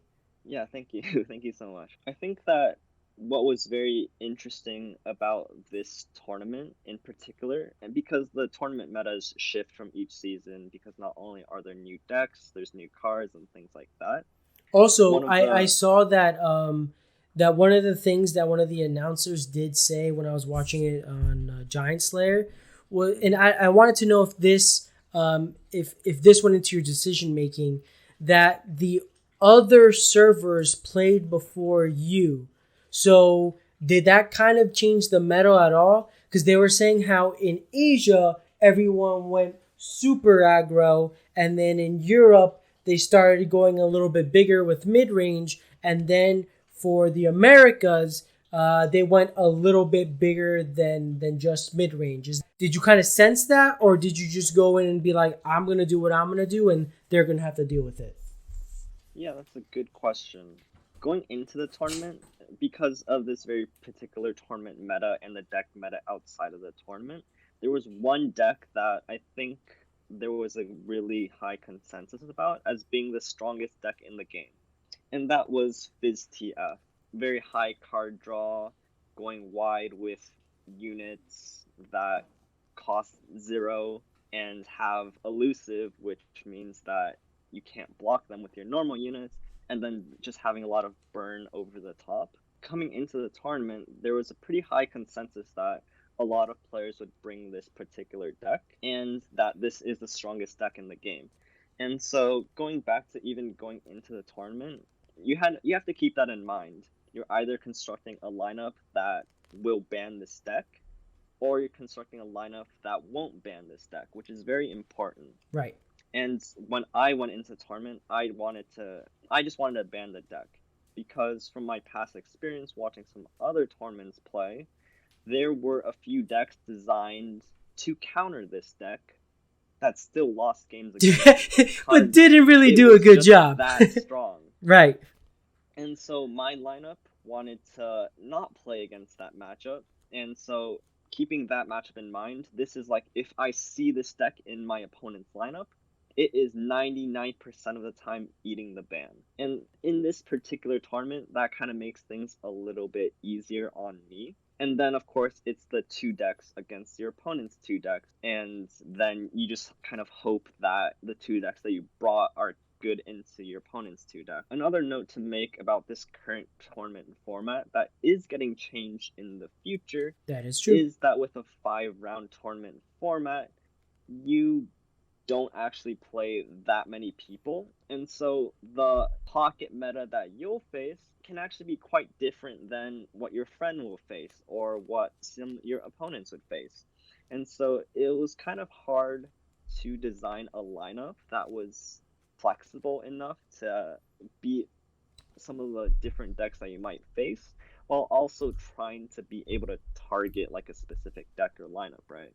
S2: Yeah, thank you. Thank you so much. I think that what was very interesting about this tournament in particular, and because the tournament metas shift from each season, because not only are there new decks, there's new cards and things like that.
S1: Also, I saw that that one of the things that one of the announcers did say when I was watching it on Giant Slayer was, and I wanted to know if this if this went into your decision making, that the other servers played before you. So did that kind of change the meta at all? Because they were saying how in Asia everyone went super aggro, and then in Europe they started going a little bit bigger with mid range, and then for the Americas, they went a little bit bigger than just mid range. Did you kind of sense that, or did you just go in and be like, I'm gonna do what I'm gonna do, and they're gonna have to deal with it?
S2: Yeah, that's a good question. Going into the tournament, because of this very particular tournament meta and the deck meta outside of the tournament, there was one deck that I think there was a really high consensus about as being the strongest deck in the game. And that was FizzTF. Very high card draw, going wide with units that cost 0 and have elusive, which means that you can't block them with your normal units, and then just having a lot of burn over the top. coming into the tournament, there was a pretty high consensus that a lot of players would bring this particular deck, and that this is the strongest deck in the game. And so going back to even going into the tournament, you have to keep that in mind. You're either constructing a lineup that will ban this deck, or you're constructing a lineup that won't ban this deck, which is very important.
S1: Right.
S2: And when I went into the tournament, I just wanted to ban the deck, because from my past experience watching some other tournaments play, there were a few decks designed to counter this deck that still lost games against it
S1: But
S2: because
S1: didn't really
S2: it
S1: do a
S2: was
S1: good
S2: just
S1: job.
S2: that strong.
S1: Right.
S2: And so my lineup wanted to not play against that matchup. And so keeping that matchup in mind, this is like, if I see this deck in my opponent's lineup, it is 99% of the time eating the ban. And in this particular tournament, that kind of makes things a little bit easier on me. And then, of course, it's the two decks against your opponent's two decks. And then you just kind of hope that the two decks that you brought are good into your opponent's two deck. Another note to make about this current tournament format that is getting changed in the future
S1: That is true.
S2: is that with a 5-round tournament format, you don't actually play that many people. And so the pocket meta that you'll face can actually be quite different than what your friend will face or what some your opponents would face. And so it was kind of hard to design a lineup that was flexible enough to beat some of the different decks that you might face, while also trying to be able to target like a specific deck or lineup, right?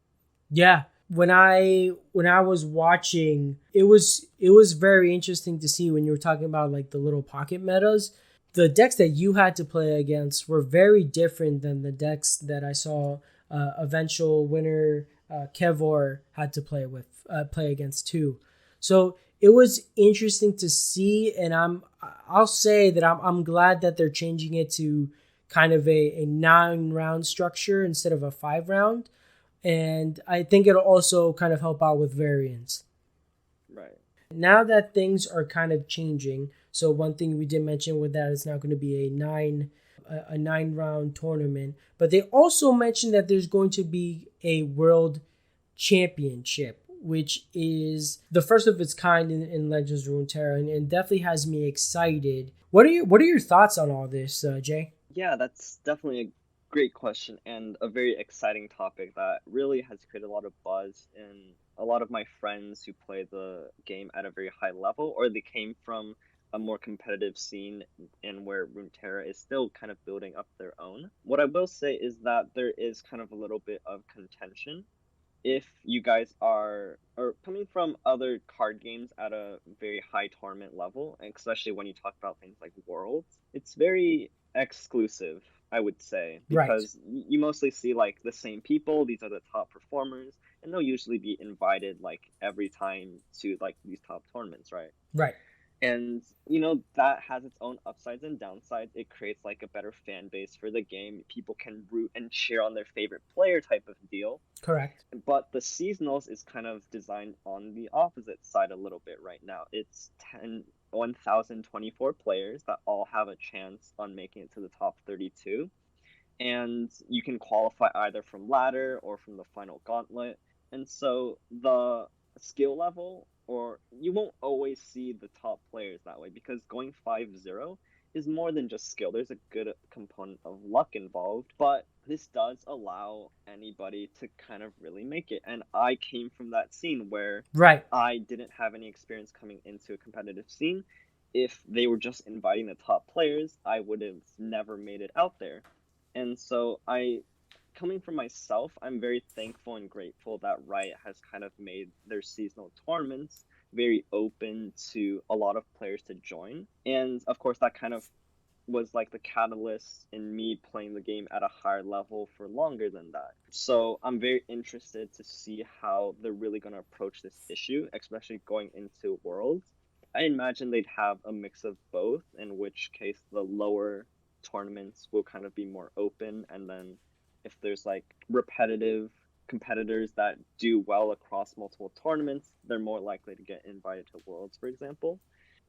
S1: Yeah. When I was watching, it was very interesting to see when you were talking about like the little pocket metas. The decks that you had to play against were very different than the decks that I saw eventual winner Kevor had to play against too. So it was interesting to see, and I'll say that I'm glad that they're changing it to kind of a 9-round structure instead of a 5-round, and I think it'll also kind of help out with variance.
S2: Right.
S1: Now that things are kind of changing, so one thing we did mention with that is now going to be a 9-round tournament, but they also mentioned that there's going to be a world championship, which is the first of its kind in Legends of Runeterra, and definitely has me excited. What are your thoughts on all this, Jay?
S2: Yeah, that's definitely a great question and a very exciting topic that really has created a lot of buzz in a lot of my friends who play the game at a very high level, or they came from a more competitive scene and where Runeterra is still kind of building up their own. What I will say is that there is kind of a little bit of contention if you guys are coming from other card games at a very high tournament level, and especially when you talk about things like Worlds, it's very exclusive, I would say,
S1: Right,
S2: because you mostly see like the same people. These are the top performers, and they'll usually be invited like every time to like these top tournaments, right?
S1: right,
S2: And you know that has its own upsides and downsides. It creates like a better fan base for the game. People can root and cheer on their favorite player type of deal.
S1: correct.
S2: But the seasonals is kind of designed on the opposite side a little bit right now. It's 1,024 players that all have a chance on making it to the top 32. And you can qualify either from ladder or from the final gauntlet. And so the skill level, or you won't always see the top players that way, because going 5-0 is more than just skill. There's a good component of luck involved, but this does allow anybody to kind of really make it. And I came from that scene where
S1: Right.
S2: I didn't have any experience coming into a competitive scene. If they were just inviting the top players, I would have never made it out there. And so coming from myself, I'm very thankful and grateful that Riot has kind of made their seasonal tournaments very open to a lot of players to join. And of course, that kind of was like the catalyst in me playing the game at a higher level for longer than that. So I'm very interested to see how they're really going to approach this issue, especially going into Worlds. I imagine they'd have a mix of both, in which case the lower tournaments will kind of be more open, and then if there's like repetitive competitors that do well across multiple tournaments, they're more likely to get invited to Worlds, for example.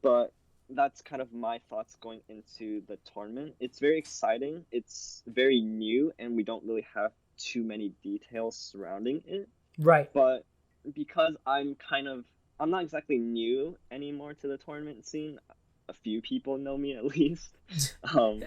S2: But that's kind of my thoughts going into the tournament. It's very exciting. It's very new, and we don't really have too many details surrounding it.
S1: Right.
S2: But because I'm not exactly new anymore to the tournament scene. A few people know me at least. Um,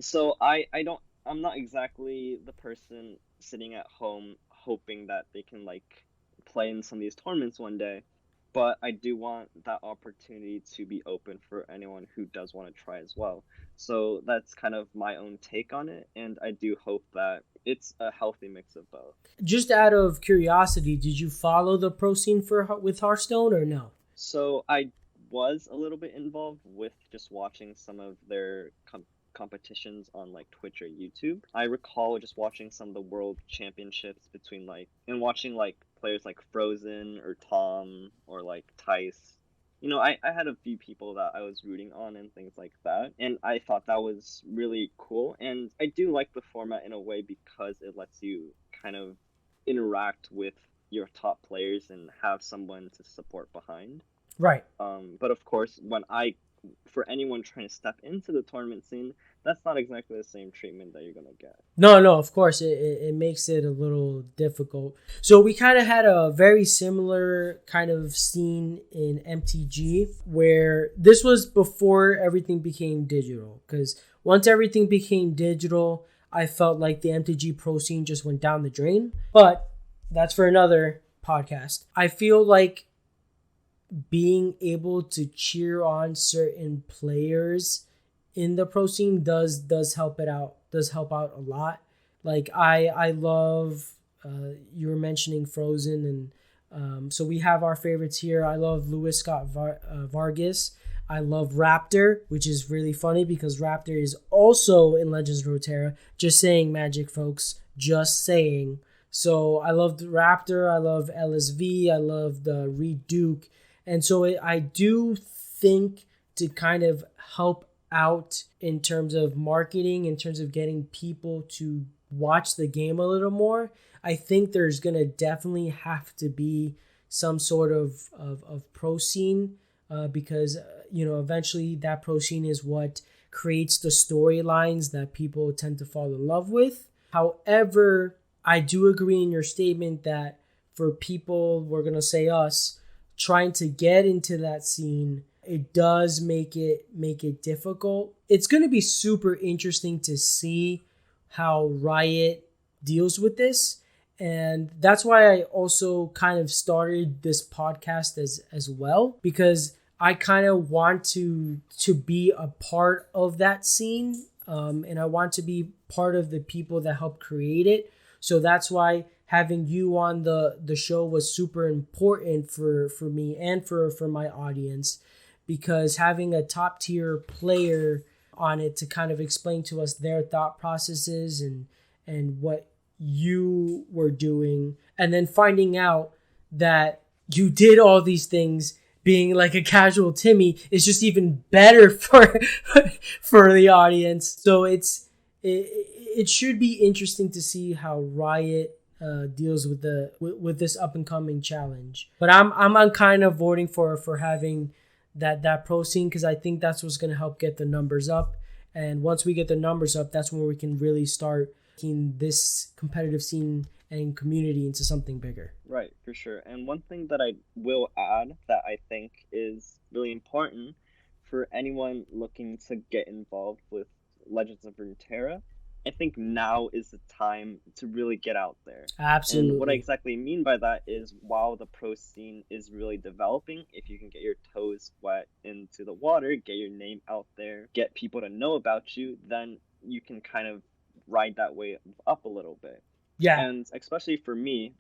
S2: so I'm not exactly the person sitting at home hoping that they can like play in some of these tournaments one day, but I do want that opportunity to be open for anyone who does want to try as well. So that's kind of my own take on it, and I do hope that it's a healthy mix of both.
S1: Just out of curiosity, did you follow the pro scene with Hearthstone or no?
S2: So I was a little bit involved with just watching some of their competitions on like Twitch or YouTube. I recall just watching some of the world championships between and watching like players like Frozen or Tom or like Tice. I had a few people that I was rooting on and things like that. And I thought that was really cool. And I do like the format in a way because it lets you kind of interact with your top players and have someone to support behind.
S1: Right.
S2: But of course, for anyone trying to step into the tournament scene, that's not exactly the same treatment that you're gonna get.
S1: No, of course, it makes it a little difficult. So we kind of had a very similar kind of scene in MTG, where this was before everything became digital. Because once everything became digital, I felt like the MTG pro scene just went down the drain. But that's for another podcast. I feel like being able to cheer on certain players in the pro scene does help help out a lot. Like I love you were mentioning Frozen, and so we have our favorites here. I love Louis Scott Vargas. I love Raptor, which is really funny because Raptor is also in Legends of Runeterra. Just saying, Magic folks, just saying. So I love Raptor, I love LSV, I love the Reed Duke. And so I do think to kind of help out in terms of marketing, in terms of getting people to watch the game a little more, I think there's going to definitely have to be some sort of pro scene because, eventually that pro scene is what creates the storylines that people tend to fall in love with. However, I do agree in your statement that for people, we're going to say us, trying to get into that scene, it does make it difficult. It's going to be super interesting to see how Riot deals with this, and that's why I also kind of started this podcast as well, because I kind of want to be a part of that scene, and I want to be part of the people that help create it. So that's why having you on the show was super important for me and for my audience, because having a top tier player on it to kind of explain to us their thought processes and what you were doing, and then finding out that you did all these things being like a casual Timmy is just even better for for the audience. So it should be interesting to see how Riot deals with this up and coming challenge. But I'm kind of voting for having that pro scene, because I think that's what's going to help get the numbers up. And once we get the numbers up, that's when we can really start making this competitive scene and community into something bigger.
S2: Right, for sure. And one thing that I will add that I think is really important for anyone looking to get involved with Legends of Runeterra, I think now is the time to really get out there.
S1: Absolutely.
S2: And what I exactly mean by that is while the pro scene is really developing, if you can get your toes wet into the water, get your name out there, get people to know about you, then you can kind of ride that wave up a little bit.
S1: Yeah.
S2: And especially for me,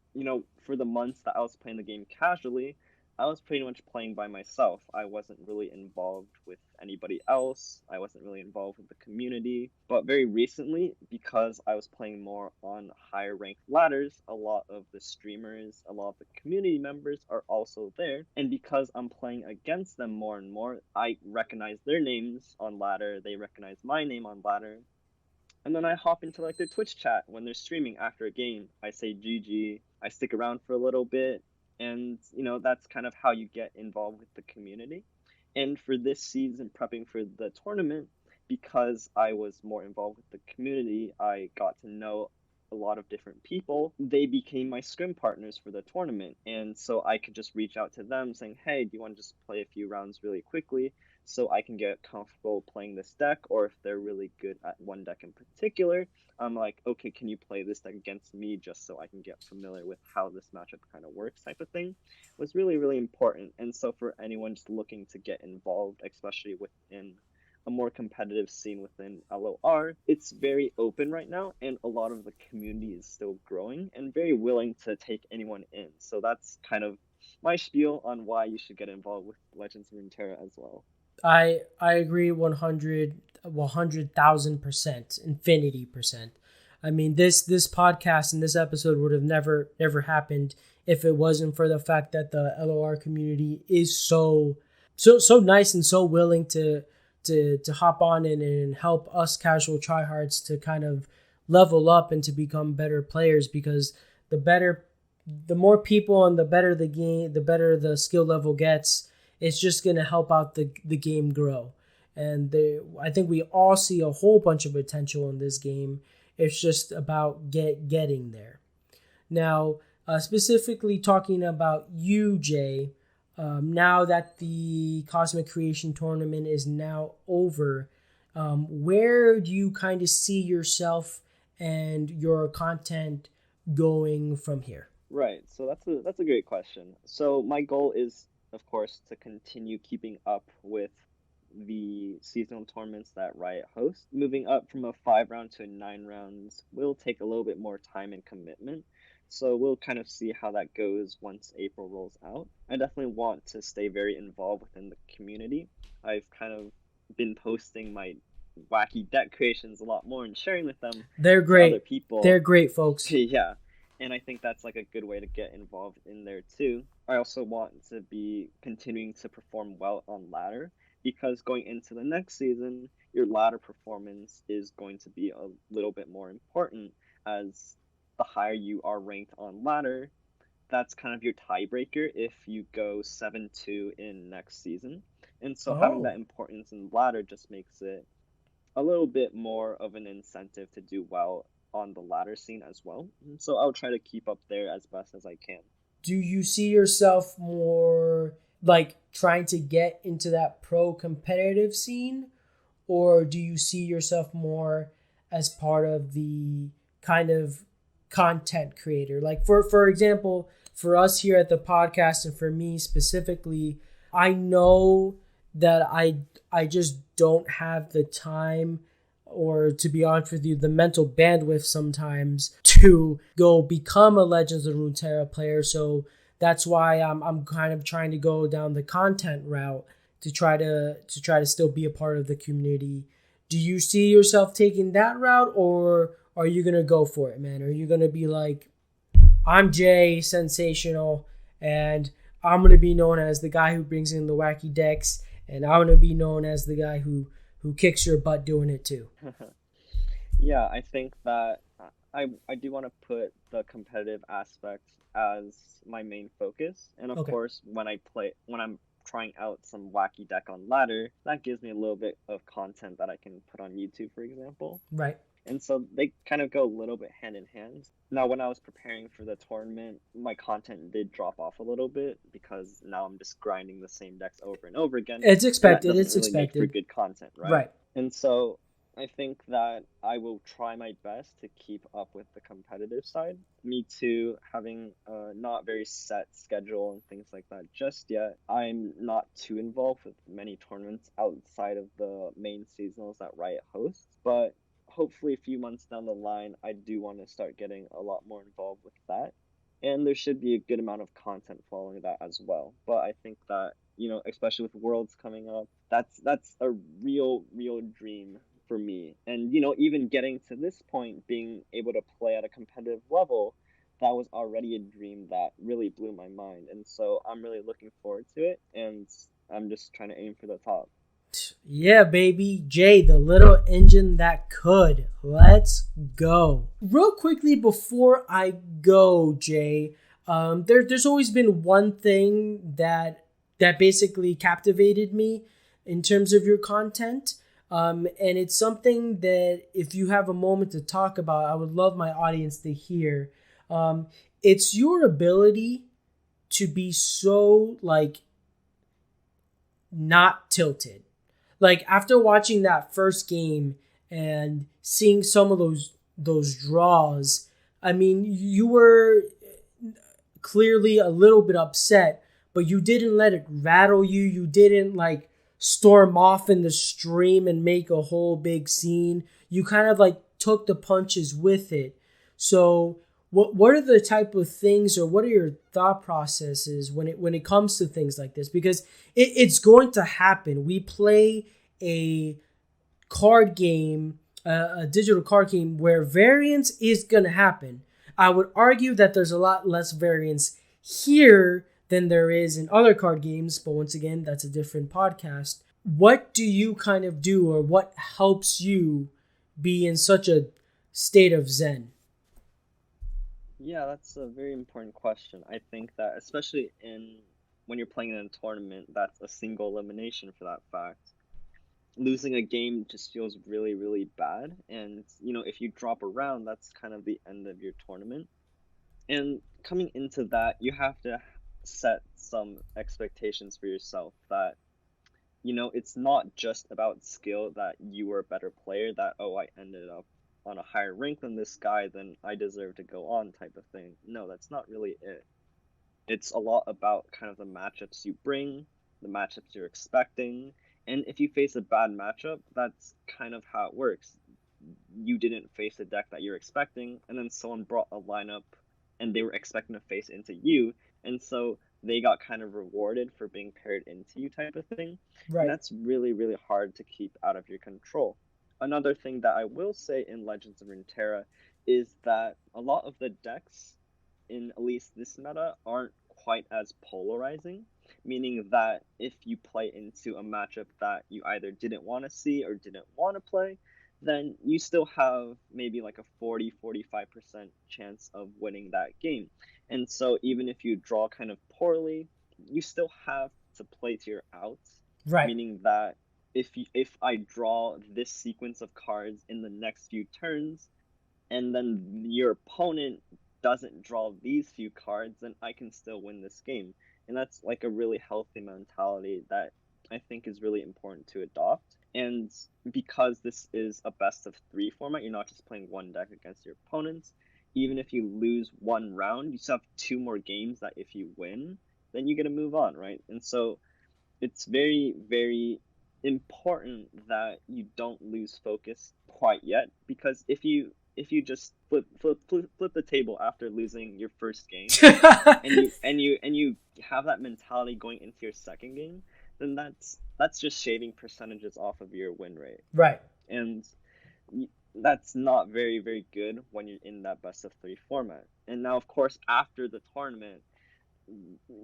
S2: for the months that I was playing the game casually, I was pretty much playing by myself. I wasn't really involved with anybody else. I wasn't really involved with the community. But very recently, because I was playing more on higher ranked ladders, a lot of the streamers, a lot of the community members are also there. And because I'm playing against them more and more, I recognize their names on ladder. They recognize my name on ladder. And then I hop into like their Twitch chat when they're streaming after a game. I say GG. I stick around for a little bit, and that's kind of how you get involved with the community. And for this season, prepping for the tournament, because I was more involved with the community, I got to know a lot of different people. They became my scrim partners for the tournament. And so I could just reach out to them saying, hey, do you want to just play a few rounds really quickly so I can get comfortable playing this deck? Or if they're really good at one deck in particular, I'm like, okay, can you play this deck against me just so I can get familiar with how this matchup kind of works type of thing was really, really important. And so for anyone just looking to get involved, especially within a more competitive scene within LOR, it's very open right now, and a lot of the community is still growing and very willing to take anyone in. So that's kind of my spiel on why you should get involved with Legends of Runeterra as well.
S1: I agree 100,000%, infinity percent. I mean, this podcast and this episode would have never happened if it wasn't for the fact that the LOR community is so nice and so willing to hop on and help us casual tryhards to kind of level up and to become better players, because the more people and the better the game, the better the skill level gets, it's just going to help out the game grow. And I think we all see a whole bunch of potential in this game. It's just about getting there. Now, specifically talking about you, Jay, now that the Cosmic Creation Tournament is now over, where do you kind of see yourself and your content going from here?
S2: Right, so that's a great question. So my goal is, of course, to continue keeping up with the seasonal tournaments that Riot hosts. Moving up from a 5-round to a 9 rounds will take a little bit more time and commitment. So we'll kind of see how that goes once April rolls out. I definitely want to stay very involved within the community. I've kind of been posting my wacky deck creations a lot more and sharing with them.
S1: They're great.
S2: Other people.
S1: They're great, folks.
S2: Yeah. And I think that's like a good way to get involved in there too. I also want to be continuing to perform well on ladder, because going into the next season, your ladder performance is going to be a little bit more important, as the higher you are ranked on ladder, that's kind of your tiebreaker if you go 7-2 in next season. And so having that importance in ladder just makes it a little bit more of an incentive to do well on the ladder scene as well. And so I'll try to keep up there as best as I can.
S1: Do you see yourself more like trying to get into that pro competitive scene, or do you see yourself more as part of the kind of content creator? Like for example, for us here at the podcast, and for me specifically, I know that I just don't have the time, or to be honest with you, the mental bandwidth sometimes to go become a Legends of Runeterra player. So that's why I'm kind of trying to go down the content route to try to still be a part of the community. Do you see yourself taking that route, or are you gonna go for it, man? Are you gonna be like, I'm Jasensational, and I'm gonna be known as the guy who brings in the wacky decks, and I'm gonna be known as the guy who kicks your butt doing it too?
S2: Yeah, I think that I do want to put the competitive aspect as my main focus. And of course, when I'm trying out some wacky deck on ladder, that gives me a little bit of content that I can put on YouTube, for example.
S1: Right.
S2: And so they kind of go a little bit hand in hand. Now, when I was preparing for the tournament, my content did drop off a little bit, because now I'm just grinding the same decks over and over again.
S1: It's expected.
S2: It's really expected. Make for good content, right?
S1: Right.
S2: And so I think that I will try my best to keep up with the competitive side. Me too, having a not very set schedule and things like that just yet. I'm not too involved with many tournaments outside of the main seasonals that Riot hosts, but hopefully a few months down the line, I do want to start getting a lot more involved with that. And there should be a good amount of content following that as well. But I think that, especially with Worlds coming up, that's a real dream for me. And, even getting to this point, being able to play at a competitive level, that was already a dream that really blew my mind. And so I'm really looking forward to it, and I'm just trying to aim for the top.
S1: Yeah, baby. Jay, the little engine that could. Let's go. Real quickly before I go, Jay, there's always been one thing that that basically captivated me in terms of your content. And it's something that if you have a moment to talk about, I would love my audience to hear. It's your ability to be so like not tilted. Like after watching that first game and seeing some of those draws, I mean, you were clearly a little bit upset, but you didn't let it rattle you. You didn't like storm off in the stream and make a whole big scene. You kind of like took the punches with it. So what are the type of things, or what are your thought processes when it comes to things like this? Because it's going to happen. We play a card game, a digital card game, where variance is going to happen. I would argue that there's a lot less variance here than there is in other card games, but once again, that's a different podcast. What do you kind of do, or what helps you be in such a state of zen?
S2: Yeah, that's a very important question. I think that especially when you're playing in a tournament, that's a single elimination for that fact. Losing a game just feels really, really bad. And, if you drop a round, that's kind of the end of your tournament. And coming into that, you have to set some expectations for yourself that, it's not just about skill, that you were a better player, that, oh, I ended up on a higher rank than this guy, then I deserve to go on type of thing. No, that's not really it. It's a lot about kind of the matchups you bring, the matchups you're expecting, and if you face a bad matchup, that's kind of how it works. You didn't face a deck that you're expecting, and then someone brought a lineup and they were expecting to face into you, and so they got kind of rewarded for being paired into you type of thing.
S1: Right.
S2: And that's really, really hard to keep out of your control. Another thing that I will say in Legends of Runeterra is that a lot of the decks in at least this meta aren't quite as polarizing, meaning that if you play into a matchup that you either didn't want to see or didn't want to play, then you still have maybe like a 40-45% chance of winning that game. And so even if you draw kind of poorly, you still have to play to your outs,
S1: Right.
S2: Meaning that if I draw this sequence of cards in the next few turns, and then your opponent doesn't draw these few cards, then I can still win this game. And that's like a really healthy mentality that I think is really important to adopt. And because this is a best of 3 format, you're not just playing one deck against your opponents. Even if you lose one round, you still have 2 more games that if you win, then you get to move on, right? And so it's very, very important that you don't lose focus quite yet, because if you just flip the table after losing your first game and you have that mentality going into your second game, then that's just shaving percentages off of your win rate.
S1: Right.
S2: And that's not very, very good when you're in that best of 3 format. And now, of course, after the tournament,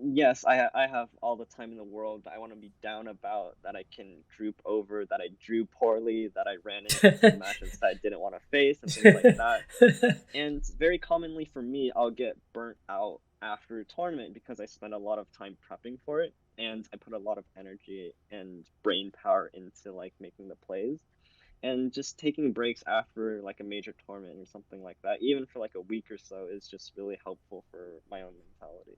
S2: yes, I have all the time in the world that I want to be down about, that I can droop over, that I drew poorly, that I ran into matches that I didn't want to face, and things like that. And very commonly for me, I'll get burnt out after a tournament because I spend a lot of time prepping for it, and I put a lot of energy and brain power into like making the plays. And just taking breaks after like a major tournament or something like that, even for like a week or so, is just really helpful for my own mentality.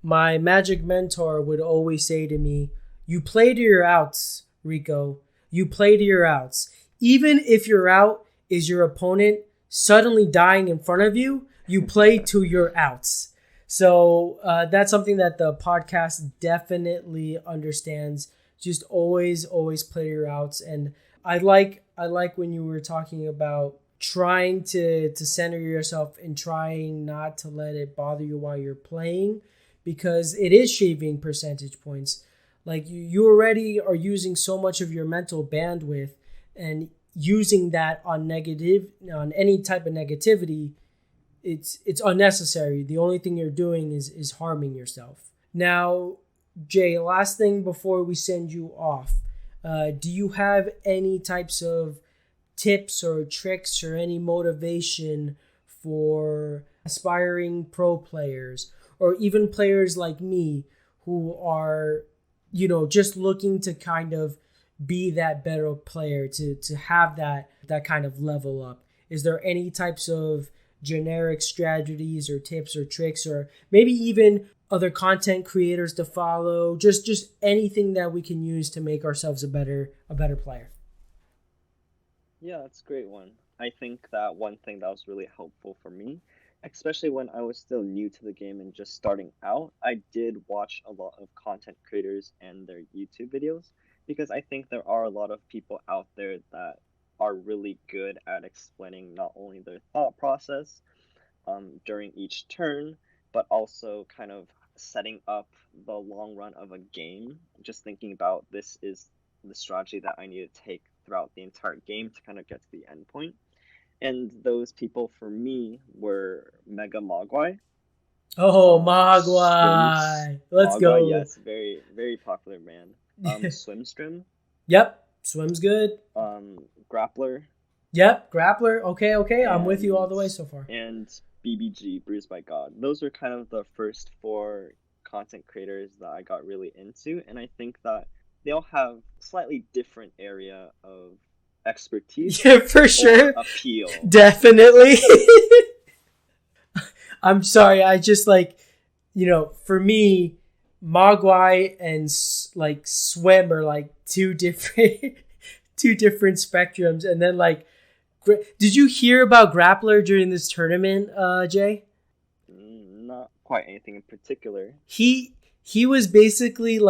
S1: My Magic mentor would always say to me, "You play to your outs, Rico. You play to your outs. Even if your out is your opponent suddenly dying in front of you, you play to your outs." So that's something that the podcast definitely understands. Just always play to your outs. And I like when you were talking about trying to center yourself and trying not to let it bother you while you're playing, because it is shaving percentage points. Like you already are using so much of your mental bandwidth, and using that on any type of negativity, it's unnecessary. The only thing you're doing is harming yourself. Now, Jay, last thing before we send you off, do you have any types of tips or tricks or any motivation for aspiring pro players, or even players like me who are, just looking to kind of be that better player, to have that kind of level up? Is there any types of generic strategies or tips or tricks, or maybe even other content creators to follow? Just anything that we can use to make ourselves a better player.
S2: Yeah, that's a great one. I think that one thing that was really helpful for me, especially when I was still new to the game and just starting out, I did watch a lot of content creators and their YouTube videos because I think there are a lot of people out there that are really good at explaining not only their thought process during each turn, but also kind of setting up the long run of a game. Just thinking about this is the strategy that I need to take throughout the entire game to kind of get to the end point. And those people for me were Mega Mogwai,
S1: Oh,
S2: Swims
S1: Mogwai. Let's
S2: Mogwai,
S1: go.
S2: yes, very very popular man. Swimstream,
S1: Yep. Swim's good.
S2: Grappler,
S1: Yep. Grappler. Okay. I'm with you all
S2: and
S1: the way so far.
S2: and BBG, Bruised by God. Those were kind of the first four content creators that I got really into, and I think that they all have slightly different area of expertise
S1: Yeah, for sure.
S2: appeal.
S1: Definitely. I'm sorry. I just for me, Mogwai and Swim are like two different spectrums. And then did you hear about Grappler during this tournament, Jay?
S2: Not quite anything in particular.
S1: He was basically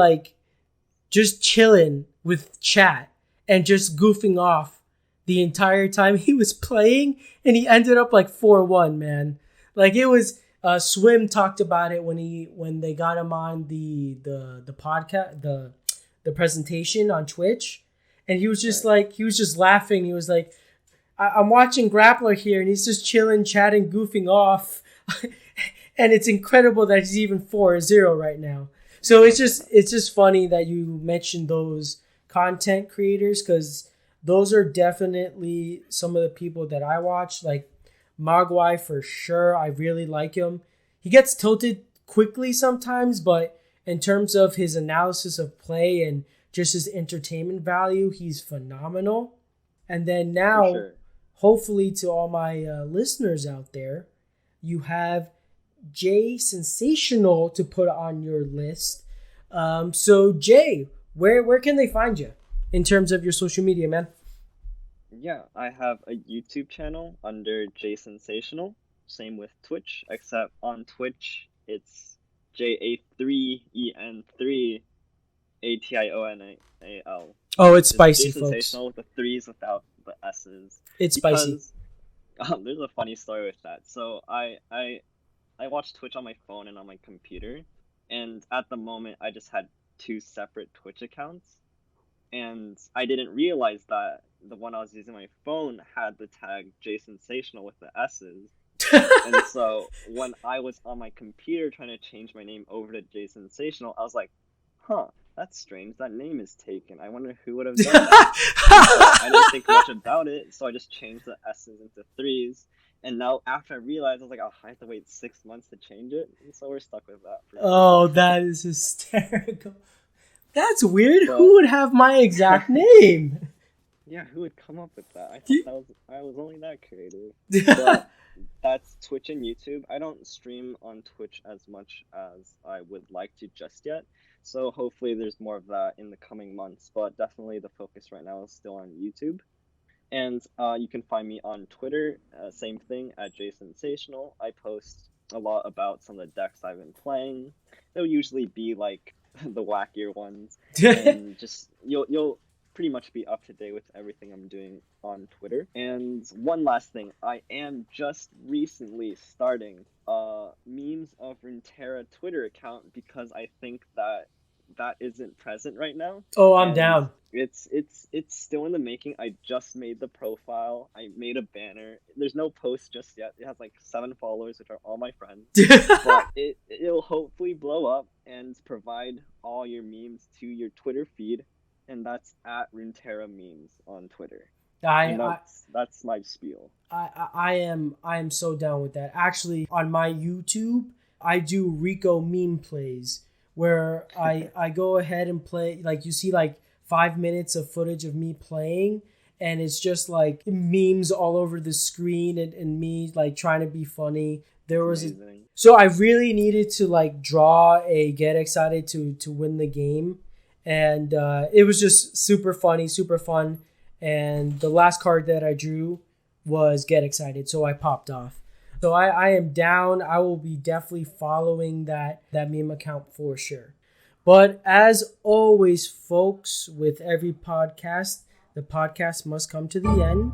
S1: just chilling with chat and just goofing off the entire time he was playing, and he ended up 4-1, man. It was Swim talked about it when they got him on the podcast, the presentation on Twitch, and he was just he was just laughing. He was like, I'm watching Grappler here, and he's just chilling, chatting, goofing off. And it's incredible that he's even 4-0 right now. So it's just funny that you mentioned those content creators, because those are definitely some of the people that I watch. Mogwai for sure. I really like him. He gets tilted quickly sometimes, but in terms of his analysis of play and just his entertainment value, he's phenomenal. And then now, hopefully to all my listeners out there, you have Jasensational to put on your list. So Jay, where can they find you in terms of your social media, man?
S2: Yeah, I have a YouTube channel under Jasensational. Same with Twitch, except on Twitch it's JA3EN3ATIONAL.
S1: Oh, it's spicy,
S2: Jasensational
S1: folks.
S2: with the threes without the S's.
S1: It's spicy.
S2: There's a funny story with that. So I watch Twitch on my phone and on my computer, and at the moment I just had two separate Twitch accounts, and I didn't realize that the one I was using my phone had the tag Jasensational with the S's. And so when I was on my computer trying to change my name over to Jasensational, I was like, that's strange. That name is taken. I wonder who would have done that. So I didn't think much about it, so I just changed the S's into threes. And now after I realized, I was like, I have to wait 6 months to change it. And so we're stuck with that.
S1: Oh, that is hysterical. That's weird. But who would have my exact name?
S2: Yeah, who would come up with that? I thought I was only that creative. But that's Twitch and YouTube. I don't stream on Twitch as much as I would like to just yet. So hopefully there's more of that in the coming months. But definitely the focus right now is still on YouTube. And you can find me on Twitter, same thing, at Jasensational. I post a lot about some of the decks I've been playing. They'll usually be the wackier ones. And just you'll pretty much be up to date with everything I'm doing on Twitter. And one last thing, I am just recently starting Memes of Runeterra Twitter account, because I think that isn't present right now.
S1: Oh, I'm down.
S2: It's still in the making. I just made the profile. I made a banner. There's no post just yet. It has 7 followers, which are all my friends. But it'll hopefully blow up and provide all your memes to your Twitter feed, and that's at Runeterra Memes on Twitter. That's my spiel.
S1: I am so down with that. Actually, on my YouTube, I do Rico meme plays where I go ahead and play, like you see like 5 minutes of footage of me playing, and it's just like memes all over the screen and me like trying to be funny. So I really needed to like draw a Get Excited to win the game, and it was just super funny, super fun. And the last card that I drew was Get Excited, so I popped off. So I am down. I will be definitely following that meme account for sure. But as always, folks, with every podcast, the podcast must come to the end.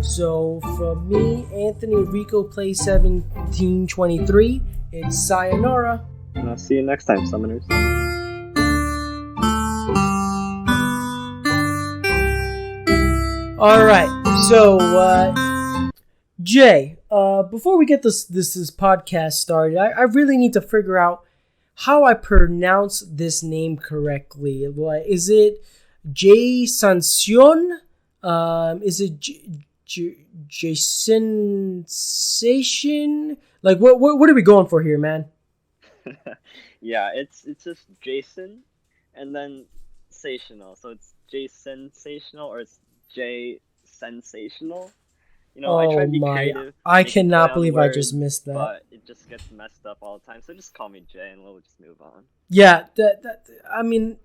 S1: So from me, Anthony Ricoplays 1723, it's sayonara.
S2: And I'll see you next time, Summoners.
S1: All right. So, Jay, before we get this podcast started, I really need to figure out how I pronounce this name correctly. Is it Jasensational? Is it Jasensational? Like, what are we going for here, man?
S2: Yeah, it's just Jason and then Sational. So it's Jasensational or it's Jasensational. You know, I try to be creative.
S1: I cannot believe I just missed that.
S2: But it just gets messed up all the time. So just call me Jay and we'll just move on.
S1: Yeah, I mean,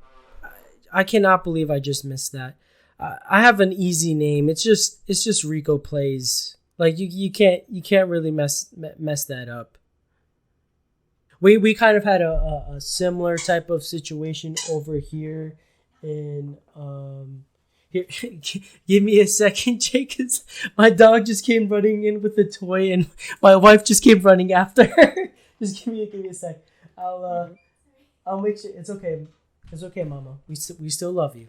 S1: I cannot believe I just missed that. I have an easy name. It's just Ricoplays. Like you can't really mess that up. We kind of had a similar type of situation over here in Here, give me a second, Jake, because my dog just came running in with a toy and my wife just came running after her. Just give me a sec. I'll make sure it's okay. It's okay, Mama. We still love you.